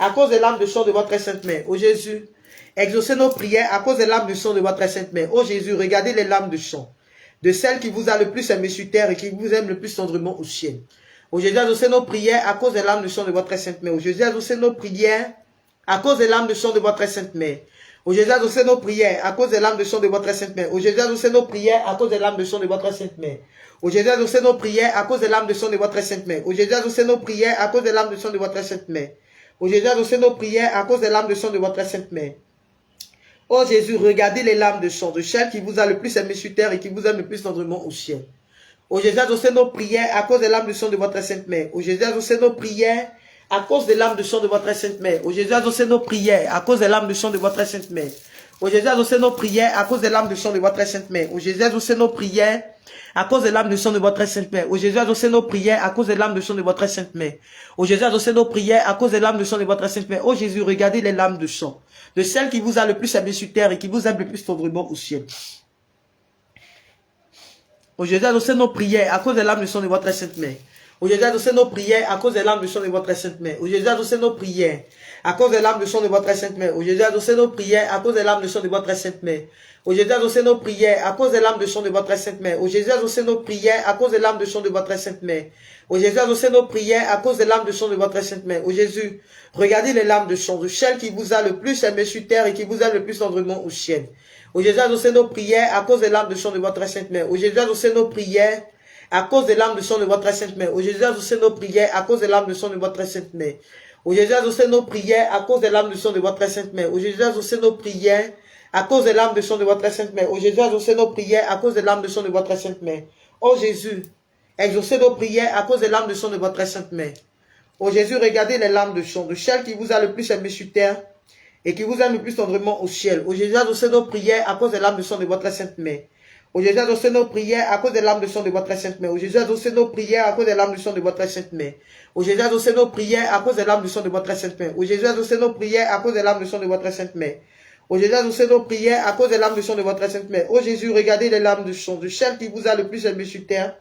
à cause des larmes de sang de votre sainte mère. Oh Jésus, exaucez nos prières à cause des larmes de sang de votre sainte mère. Oh Jésus, regardez les larmes de sang de celle qui vous a le plus aimé sur terre et qui vous aime le plus tendrement au ciel. Oh Jésus, exaucez nos prières à cause des larmes de sang de votre sainte mère. Oh Jésus, exaucez nos prières à cause des larmes de sang de votre sainte mère. Ô Jésus, exaucez nos prières à cause des larmes de sang de votre sainte mère. Ô Jésus, exaucez nos prières à cause des larmes de sang de votre sainte mère. Ô Jésus, exaucez nos prières à cause des larmes de sang de votre sainte mère. Ô Jésus, exaucez nos prières à cause des larmes de sang de votre sainte mère. Ô Jésus, exaucez nos prières à cause des larmes de sang de votre sainte mère. Ô Jésus, regardez les larmes de sang de celle qui vous a le plus aimé sur terre et qui vous aime le plus tendrement au ciel. Ô Jésus, exaucez nos prières à cause des larmes de sang de votre sainte mère. Ô Jésus, exaucez nos prières à cause des larmes de sang de votre sainte mère. Ô Jésus, exaucez nos prières à cause des larmes de sang de votre sainte mère. Ô Jésus, exaucez nos prières à cause des larmes de sang de votre sainte mère. Ô Jésus, exaucez nos prières à cause des larmes de sang de votre sainte mère. Ô Jésus, exaucez nos prières à cause des larmes de sang de votre sainte mère. Ô Jésus, exaucez nos prières à cause des larmes de sang de votre sainte mère. Ô Jésus, regardez les larmes de sang de celle qui vous a le plus aimé sur terre et qui vous aime le plus tendrement au ciel. Ô Jésus, exaucez nos prières à cause des larmes de sang de votre sainte mère. Ô Jésus, exaucez nos prières à cause des larmes de sang de votre sainte mère. Ô Jésus, exaucez nos prières à cause des larmes de sang de votre sainte mère. Ô Jésus, exaucez nos prières à cause des larmes de sang de votre sainte mère. Ô Jésus, exaucez nos prières à cause des larmes de sang de votre sainte mère. Ô Jésus, exaucez nos prières à cause des larmes de sang de votre sainte mère. Ô Jésus, exaucez nos prières à cause des larmes de sang de votre sainte mère. Ô Jésus, regardez les larmes de sang de celle qui vous a le plus aimé sur terre et qui vous aime le plus tendrement au ciel. Ô Jésus, exaucez nos prières à cause des larmes de sang de votre sainte mère. Ô Jésus, exaucez nos prières à cause des larmes de sang de votre sainte mère. Ô Jésus, exaucez nos prières à cause des larmes de sang de votre sainte mère. Ô Jésus, exaucez nos prières à cause des larmes de sang de votre sainte mère. Ô Jésus, exaucez nos prières à cause des larmes de sang de votre sainte mère. Ô Jésus, exaucez nos prières à cause des larmes de sang de votre sainte mère. Ô Jésus, exaucez nos prières à cause des larmes de sang de votre sainte mère. Ô Jésus, regardez les larmes de sang de celle qui vous a le plus aimé sur terre et qui vous aime le plus tendrement au ciel. Ô Jésus, exaucez nos prières à cause des larmes de sang de votre sainte mère. Ô Jésus, exaucez nos prières à cause des larmes de sang de votre sainte mère. Ô Jésus, exaucez nos prières à cause des larmes de sang de votre sainte mère. Ô Jésus, exaucez nos prières à cause des larmes de sang de votre sainte mère. Ô Jésus, exaucez nos prières à cause des larmes de sang de votre sainte mère. Ô Jésus, exaucez nos prières à cause des larmes de sang de votre sainte mère. Ô Jésus, regardez les larmes de sang de celle qui vous a le plus aimé sur terre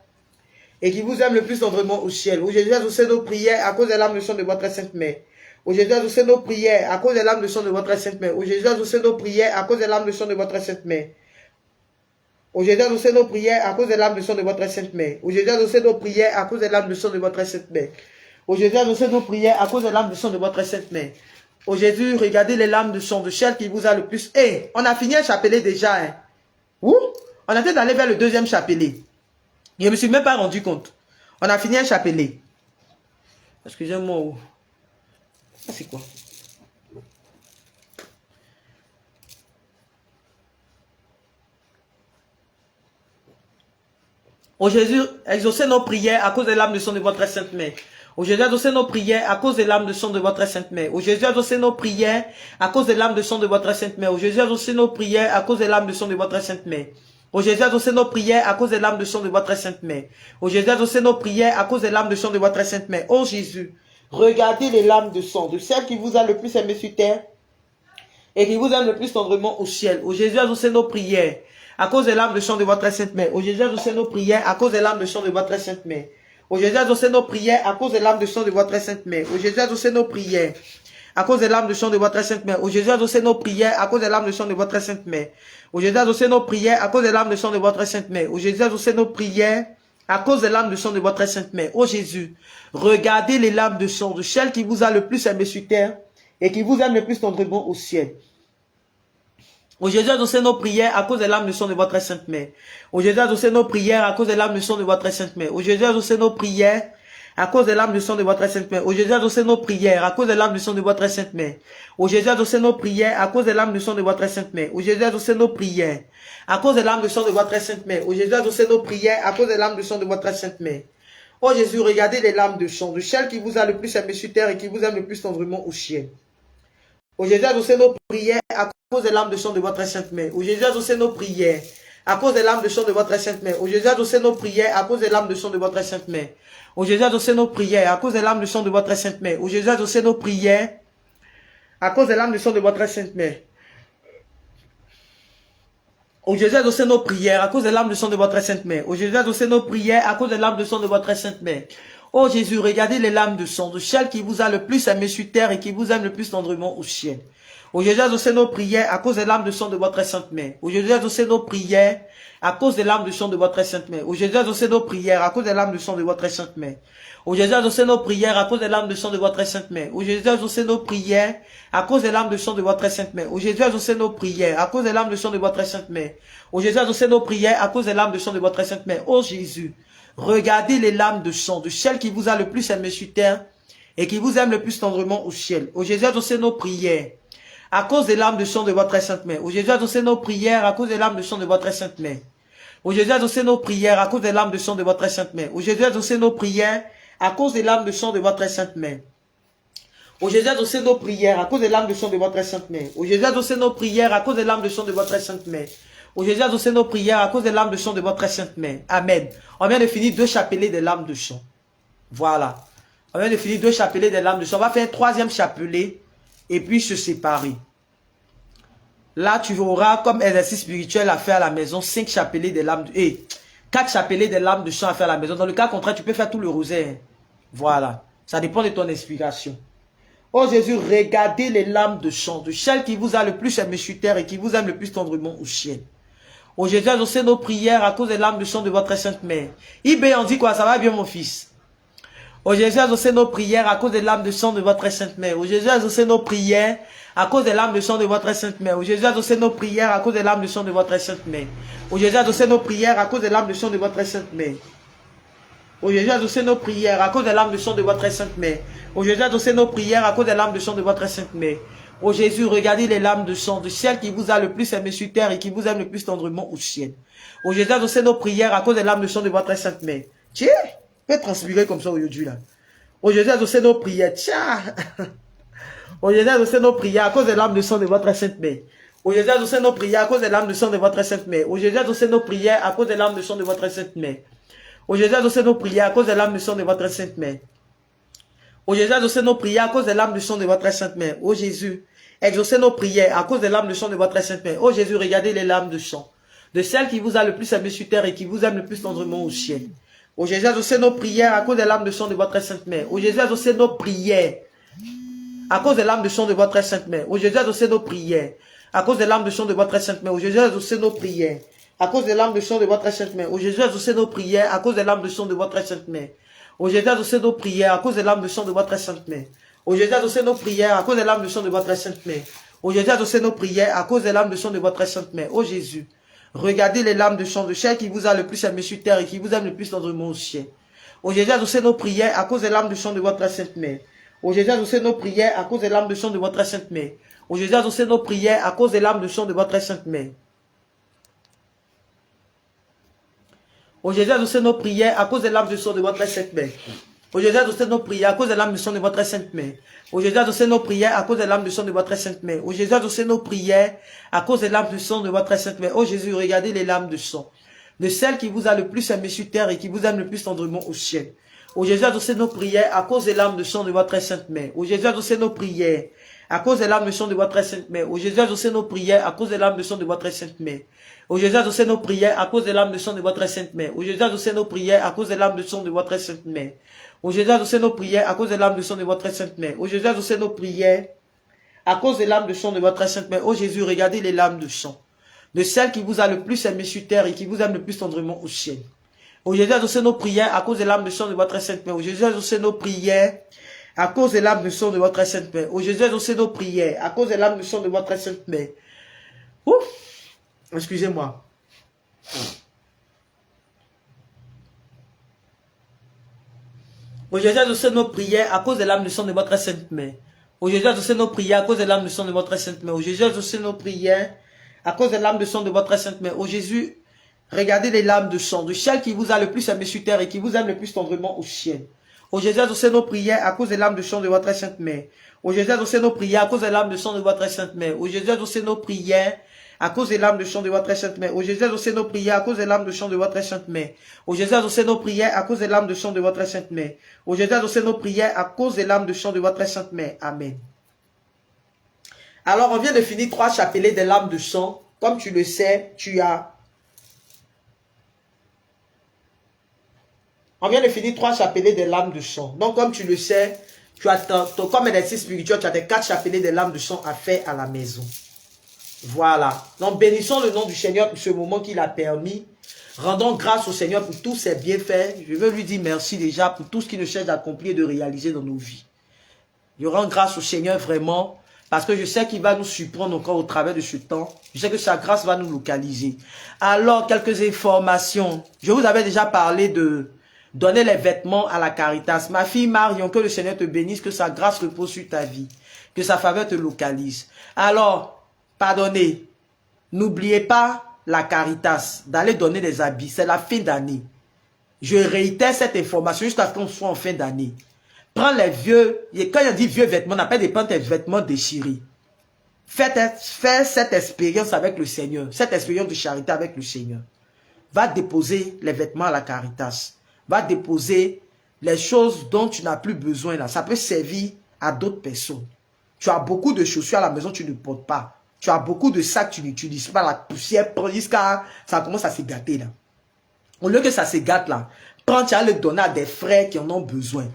et qui vous aime le plus tendrement au ciel. Ô Jésus, exaucez nos prières à cause des larmes de sang de votre sainte mère. Ô Jésus, exaucez nos prières à cause des larmes de sang de votre sainte mère. Ô Jésus, exaucez nos prières à cause des larmes de sang de votre sainte mère. Ô Jésus, exaucez nos prières à cause des larmes de sang de votre sainte mère. Ô Jésus, exaucez nos prières à cause des larmes de sang de votre sainte mère. Ô Jésus, exaucez nos prières à cause des larmes de sang de votre sainte mère. Ô Jésus, regardez les larmes de sang de celle qui vous a le plus. Eh, on a fini un chapelet déjà. Hein. Où? On était d'aller vers le deuxième chapelet. Je ne me suis même pas rendu compte. On a fini un chapelet. Excusez-moi. Ça, c'est quoi? Ô Jésus, exaucez nos prières à cause des larmes de sang de votre sainte mère. Ô Jésus, exaucez nos prières à cause des larmes de sang de votre sainte mère. Ô Jésus, exaucez nos prières à cause des larmes de sang de votre sainte mère. Ô Jésus, exaucez nos prières à cause des larmes de sang de votre sainte mère. Ô Jésus, exaucez nos prières à cause des larmes de sang de votre sainte mère. Ô Jésus, exaucez nos prières à cause des larmes de sang de votre sainte mère. Ô Jésus, regardez les larmes de sang de celle qui vous a le plus aimé sur terre et qui vous aime le plus tendrement au ciel. Ô Jésus, exaucez nos prières à cause des larmes de sang de votre sainte mère. Ô Jésus, exaucez nos prières à cause des larmes de sang de votre sainte mère. Ô Jésus, exaucez nos prières à cause des larmes de sang de votre sainte mère. Ô Jésus, exaucez nos prières à cause des larmes de sang de votre sainte mère. Ô Jésus, exaucez nos prières à cause des larmes de sang de votre sainte mère. Ô Jésus, exaucez nos prières à cause des larmes de sang de votre sainte mère. Ô Jésus, exaucez nos prières à cause des larmes de sang de votre sainte mère. Ô Jésus, regardez les larmes de sang de celle qui vous a le plus aimé sur terre et qui vous aime le plus tendrement au ciel. Ô Jésus, exaucez nos prières à cause des larmes de sang de votre sainte mère. Ô Jésus, exaucez nos prières à cause des larmes de sang de votre sainte mère. Ô Jésus, exaucez nos prières à cause des larmes de sang de votre sainte mère. Ô Jésus, exaucez nos prières à cause des larmes de sang de votre sainte mère. Ô Jésus, exaucez nos prières à cause des larmes de sang de votre sainte mère. Ô Jésus, exaucez nos prières à cause des larmes de sang de votre sainte mère. Ô Jésus, exaucez nos prières à cause des larmes de sang de votre sainte mère. Ô Jésus, regardez les larmes de sang de celle qui vous a le plus aimé sur terre et qui vous aime le plus tendrement au ciel. Ô Jésus, exaucez nos prières à cause des larmes de sang de votre sainte mère. Ô Jésus, exaucez nos prières à cause des larmes de sang de votre sainte mère. Ô Jésus, exaucez nos prières à cause des larmes de sang de votre sainte mère. Ô Jésus, exaucez nos prières à cause des larmes de sang de votre sainte mère. Ô Jésus, exaucez nos prières à cause des larmes de sang de votre sainte mère. Ô Jésus, exaucez nos prières à cause des larmes de sang de votre sainte mère. Ô Jésus, exaucez nos prières à cause des larmes de sang de votre sainte mère. Oh Jésus, regardez les larmes de sang de celle qui vous a le plus aimé sur terre et qui vous aime le plus tendrement au ciel. Ô Jésus, exaucez nos prières à cause des larmes de sang de votre sainte mère. Ô Jésus, exaucez nos prières à cause des larmes de sang de votre sainte mère. Ô Jésus, exaucez nos prières à cause des larmes de sang de votre sainte mère. Ô Jésus, exaucez nos prières à cause des larmes de sang de votre sainte mère. Ô Jésus, exaucez nos prières à cause des larmes de sang de votre sainte mère. Ô Jésus, exaucez nos prières à cause des larmes de sang de votre sainte mère. Ô Jésus, exaucez nos prières à cause des larmes de sang de votre sainte mère. Ô Jésus, regardez les larmes de sang de celle qui vous a le plus aimé sur terre et qui vous aime le plus tendrement au ciel. Ô Jésus, exaucez nos prières à cause des larmes de sang de votre sainte mère. Ô Jésus, exaucez nos prières à cause des larmes de sang de votre sainte mère. Ô Jésus, exaucez nos prières à cause des larmes de sang de votre sainte mère. Ô Jésus, exaucez nos prières à cause des larmes de sang de votre sainte mère. Ô Jésus, exaucez nos prières à cause des larmes de sang de votre sainte mère. Ô Jésus, exaucez nos prières à cause des larmes de sang de votre sainte mère. Ô Jésus, exaucez nos prières à cause des larmes de sang de votre sainte mère. Amen. On vient de finir 2 chapelets des larmes de sang. Voilà. On vient de finir 2 chapelets des larmes de sang. On va faire un 3e chapelet et puis se séparer. Là, tu auras comme exercice spirituel à faire à la maison 5 chapelets des larmes de... 4 chapelets des larmes de sang à faire à la maison. Dans le cas contraire, tu peux faire tout le rosaire. Voilà. Ça dépend de ton inspiration. Oh Jésus, regardez les larmes de sang de celle qui vous a le plus aimé sur terre et qui vous aime le plus tendrement au ciel. Oh Jésus, exaucez nos prières à cause des larmes de sang de votre sainte mère. Ibé, on dit quoi? Ça va bien mon fils? Oh Jésus, exaucez nos prières à cause des larmes de sang de votre sainte mère. Oh Jésus, exaucez nos prières à cause des larmes de sang de votre sainte mère. Oh Jésus, exaucez nos prières à cause des larmes de sang de votre sainte mère. Oh Jésus, exaucez nos prières à cause des larmes de sang de votre sainte mère. Oh Jésus, exaucez nos prières à cause des larmes de sang de votre sainte mère. Oh Jésus, exaucez nos prières à cause des larmes de sang de votre sainte mère. Oh Jésus, regardez les larmes de sang de celle qui vous a le plus aimé sur terre et qui vous aime le plus tendrement au ciel. Oh Jésus, exaucez nos prières à cause des larmes de sang de votre sainte mère. Tiens, peut transpirer comme ça aujourd'hui là. Oh Jésus, exaucez nos prières. Tiens. Oh Jésus, exaucez nos prières à cause des larmes de sang de votre sainte mère. Oh Jésus, exaucez nos prières à cause des larmes de sang de votre sainte mère. Oh Jésus, exaucez nos prières à cause des larmes de sang de votre sainte mère. Oh Jésus, exaucez nos prières à cause des larmes de sang de votre sainte mère. Oh Jésus, exaucez nos prières à cause des larmes de sang de votre sainte mère. Oh Jésus, exaucez nos prières à cause des larmes de sang de votre sainte mère. Oh Jésus, regardez les larmes de sang de celle qui vous a le plus aimé sur terre et qui vous aime le plus tendrement au ciel. Oh Jésus, exaucez nos prières à cause des larmes de sang de votre sainte mère. Oh Jésus, exaucez nos prières à cause des larmes de sang de votre sainte mère. Oh Jésus, exaucez nos prières à cause des larmes de sang de votre sainte mère. Oh Jésus, exaucez nos prières à cause des larmes de sang de votre sainte mère. Oh Jésus, exaucez nos prières à cause des larmes de sang de votre sainte mère. Oh Jésus, exaucez nos prières à cause des larmes de sang de votre sainte mère. Oh Jésus, exaucez nos prières à cause des larmes de sang de votre sainte mère. Oh Jésus, exaucez nos prières à cause des larmes de sang de votre sainte mère. Oh Jésus, regardez les larmes de sang de celle qui vous a le plus aimé sur terre et qui vous aime le plus tendrement au ciel. Oh Jésus, exaucez nos prières à cause des larmes de sang de votre sainte mère. Oh Jésus, exaucez nos prières à cause des larmes de sang de votre sainte mère. Oh Jésus, exaucez nos prières à cause des larmes de sang de votre sainte mère. Oh Jésus, exaucez nos prières à cause des larmes de sang de votre sainte mère. Oh Jésus, exaucez nos prières à cause des larmes de sang de votre sainte mère. Oh Jésus, exaucez nos prières à cause des larmes de sang de votre sainte mère. Oh Jésus, exaucez nos prières à cause des larmes de sang de votre sainte mère. Oh Jésus, regardez les larmes de sang de celle qui vous a le plus aimé sur terre et qui vous aime le plus tendrement au ciel. Oh Jésus, exaucez nos prières à cause des larmes de sang de votre sainte mère. Oh Jésus, exaucez nos prières à cause des larmes de sang de votre sainte mère. Oh Jésus, exaucez nos prières à cause des larmes de sang de votre sainte mère. Oh Jésus, exaucez nos prières à cause des larmes de sang de votre sainte mère. Oh Jésus, exaucez nos prières à cause des larmes de sang de votre sainte mère. Oh Jésus, exaucez nos prières à cause des larmes de sang de votre sainte mère. Oh Jésus, exaucez nos prières à cause des larmes de sang de votre sainte mère. Oh Jésus, regardez les larmes de sang de celle qui vous a le plus aimé sur terre et qui vous aime le plus tendrement au ciel. Oh Jésus, exaucez nos prières à cause des larmes de sang de votre sainte mère. Oh Jésus, exaucez nos prières à cause des larmes de sang de votre sainte mère. Oh Jésus, exaucez nos prières à cause des larmes de sang de votre sainte mère. Ouf, excusez-moi. Oh Jésus, exaucez nos prières à cause des larmes de sang de votre sainte mère. Oh Jésus, exaucez nos prières à cause des larmes de sang de votre sainte mère. Oh Jésus, exaucez nos prières à cause des larmes de sang de votre sainte mère. Oh Jésus, regardez les larmes de sang de celle qui vous a le plus aimé sur terre et qui vous aime le plus tendrement au ciel. Oh Jésus, exaucez nos prières à cause des larmes de sang de votre sainte mère. Oh Jésus, exaucez nos prières à cause des larmes de sang de votre sainte mère. Oh Jésus, exaucez nos prières à cause des larmes de sang de votre sainte mère. Oh Jésus, exaucez nos prières à cause des larmes de sang de votre sainte mère. Oh Jésus, exaucez nos prières à cause des larmes de sang de votre sainte mère. Oh Jésus, exaucez nos prières à cause des larmes de sang de votre sainte mère. Amen. Alors, on vient de finir 3 chapelets des larmes de sang. Comme tu le sais, on vient de finir 3 chapelets des larmes de sang. Donc, comme tu le sais, tu as comme exercice spirituel, tu as tes 4 chapelets des larmes de sang à faire à la maison. Voilà. Donc, bénissons le nom du Seigneur pour ce moment qu'il a permis. Rendons grâce au Seigneur pour tous ses bienfaits. Je veux lui dire merci déjà pour tout ce qu'il ne cherche d'accomplir et de réaliser dans nos vies. Je rends grâce au Seigneur vraiment parce que je sais qu'il va nous surprendre encore au travers de ce temps. Je sais que sa grâce va nous localiser. Alors, quelques informations. Je vous avais déjà parlé de donner les vêtements à la Caritas. Ma fille Marion, que le Seigneur te bénisse, que sa grâce repose sur ta vie, que sa faveur te localise. Alors, pardonnez, n'oubliez pas la Caritas, d'aller donner des habits. C'est la fin d'année. Je réitère cette information jusqu'à ce qu'on soit en fin d'année. Prends les vieux, et quand il dit vieux vêtements, on n'a pas de prendre tes vêtements déchirés. Fais cette expérience avec le Seigneur, cette expérience de charité avec le Seigneur. Va déposer les vêtements à la Caritas. Va déposer les choses dont tu n'as plus besoin là. Ça peut servir à d'autres personnes. Tu as beaucoup de chaussures à la maison, tu ne portes pas. Tu as beaucoup de sacs, tu n'utilises pas. La poussière prend jusqu'à... Ça commence à se gâter là. Au lieu que ça se gâte là, prends, tu vas le donner à des frères qui en ont besoin.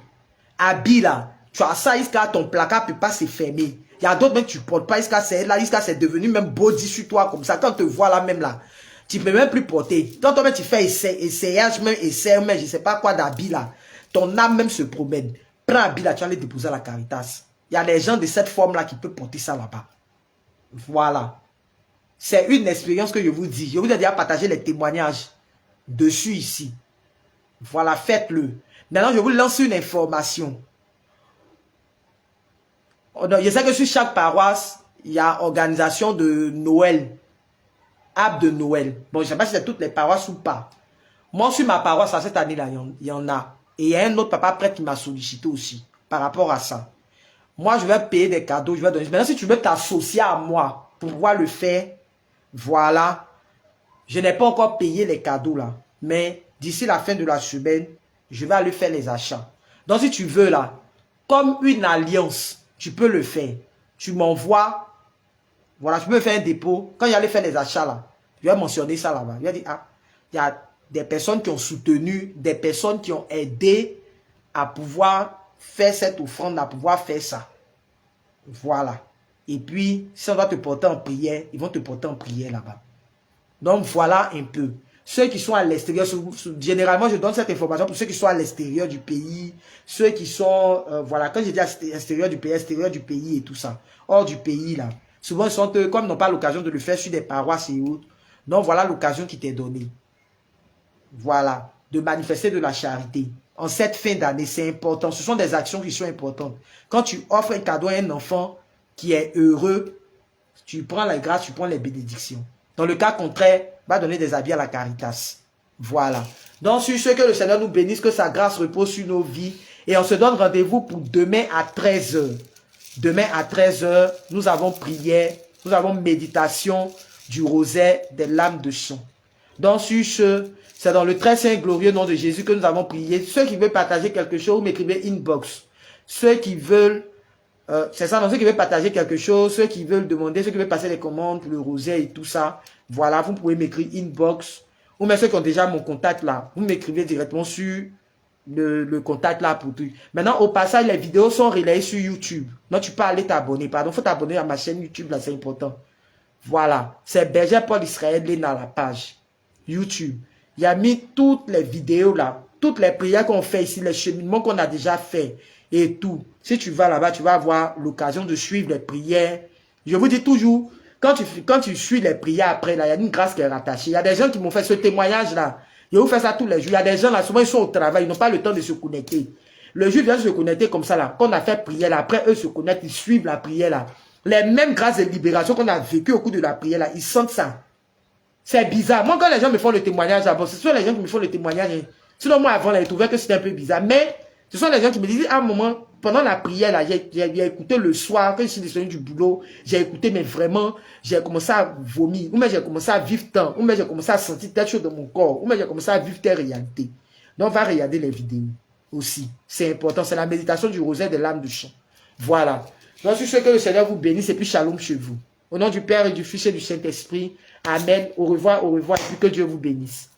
Habille là, tu as ça jusqu'à ton placard ne peut pas se fermer. Il y a d'autres mecs que tu ne portes pas jusqu'à c'est devenu même body sur toi comme ça. Quand on te voit là même là, tu ne peux même plus porter. Quand toi tu fais essayage, même essai, mais je ne sais pas quoi d'habit là. Ton âme même se promène. Prends habit là, tu vas les déposer à la Caritas. Il y a des gens de cette forme là qui peuvent porter ça là-bas. Voilà. C'est une expérience que je vous dis. Je vous ai déjà partagé les témoignages dessus ici. Voilà, faites-le. Maintenant, je vous lance une information. Je sais que sur chaque paroisse, il y a organisation de Noël. Arbre de Noël. Bon, je ne sais pas si c'est toutes les paroisses ou pas. Moi, sur ma paroisse, à cette année-là, il y en a. Et il y a un autre papa prêtre qui m'a sollicité aussi par rapport à ça. Moi, je vais payer des cadeaux. Je vais donner. Maintenant, si tu veux t'associer à moi pour pouvoir le faire, voilà. Je n'ai pas encore payé les cadeaux là. Mais d'ici la fin de la semaine, je vais aller faire les achats. Donc, si tu veux là, comme une alliance, tu peux le faire. Tu m'envoies. Voilà, tu peux faire un dépôt. Quand j'allais faire les achats là, je vais mentionner ça là-bas. Je vais dire, ah, il y a des personnes qui ont soutenu, des personnes qui ont aidé à pouvoir faire cette offrande, à pouvoir faire ça. Voilà. Et puis, si on doit te porter en prière, ils vont te porter en prière là-bas. Donc, voilà un peu. Ceux qui sont à l'extérieur, généralement, je donne cette information pour ceux qui sont à l'extérieur du pays, ceux qui sont, voilà, quand je dis à l'extérieur du pays et tout ça, hors du pays, là, souvent, ils sont, comme ils n'ont pas l'occasion de le faire sur des paroisses et autres, donc voilà l'occasion qui t'est donnée. Voilà, de manifester de la charité. En cette fin d'année, c'est important. Ce sont des actions qui sont importantes. Quand tu offres un cadeau à un enfant qui est heureux, tu prends la grâce, tu prends les bénédictions. Dans le cas contraire, va donner des habits à la Caritas. Voilà. Donc, sur ce, que le Seigneur nous bénisse, que sa grâce repose sur nos vies. Et on se donne rendez-vous pour demain à 13 h. Demain à 13 h, nous avons prière, nous avons méditation du rosaire des lames de chant. Donc, sur ce, c'est dans le très saint et glorieux nom de Jésus que nous avons prié. Ceux qui veulent partager quelque chose, vous m'écrivez inbox. Ceux qui veulent, c'est ça, donc ceux qui veulent partager quelque chose, ceux qui veulent demander, ceux qui veulent passer les commandes pour le rosaire et tout ça, voilà, vous pouvez m'écrire inbox. Ou même ceux qui ont déjà mon contact là, vous m'écrivez directement sur le contact là pour tout. Maintenant, au passage, les vidéos sont relayées sur YouTube. Donc, tu peux aller t'abonner. Pardon, il faut t'abonner à ma chaîne YouTube là, c'est important. Voilà, c'est Berger Paul Israël dans la page YouTube. Il y a mis toutes les vidéos là, toutes les prières qu'on fait ici, les cheminements qu'on a déjà fait et tout. Si tu vas là-bas, tu vas avoir l'occasion de suivre les prières. Je vous dis toujours, quand tu suis les prières après, là, il y a une grâce qui est rattachée. Il y a des gens qui m'ont fait ce témoignage-là. Je vous fais ça tous les jours. Il y a des gens là, souvent ils sont au travail, ils n'ont pas le temps de se connecter. Le jour vient se connecter comme ça là. Quand on a fait prière là, après eux se connectent, ils suivent la prière là. Les mêmes grâces de libération qu'on a vécues au cours de la prière là, ils sentent ça. C'est bizarre. Moi, quand les gens me font le témoignage, bon, ce sont les gens qui me font le témoignage. Sinon, moi, avant, là, je trouvais que c'était un peu bizarre. Mais, ce sont les gens qui me disent, à un moment, pendant la prière, là, j'ai écouté le soir, quand je suis descendu du boulot, j'ai écouté, mais vraiment, j'ai commencé à vomir. Ou même j'ai commencé à vivre tant. Ou même j'ai commencé à sentir telle chose dans mon corps. Ou même j'ai commencé à vivre telle réalité. Donc, on va regarder les vidéos aussi. C'est important. C'est la méditation du rosaire de l'âme du chant. Voilà. Donc, je souhaite que le Seigneur vous bénisse et puis shalom chez vous. Au nom du Père et du Fils et du Saint-Esprit. Amen. Au revoir, et puis que Dieu vous bénisse.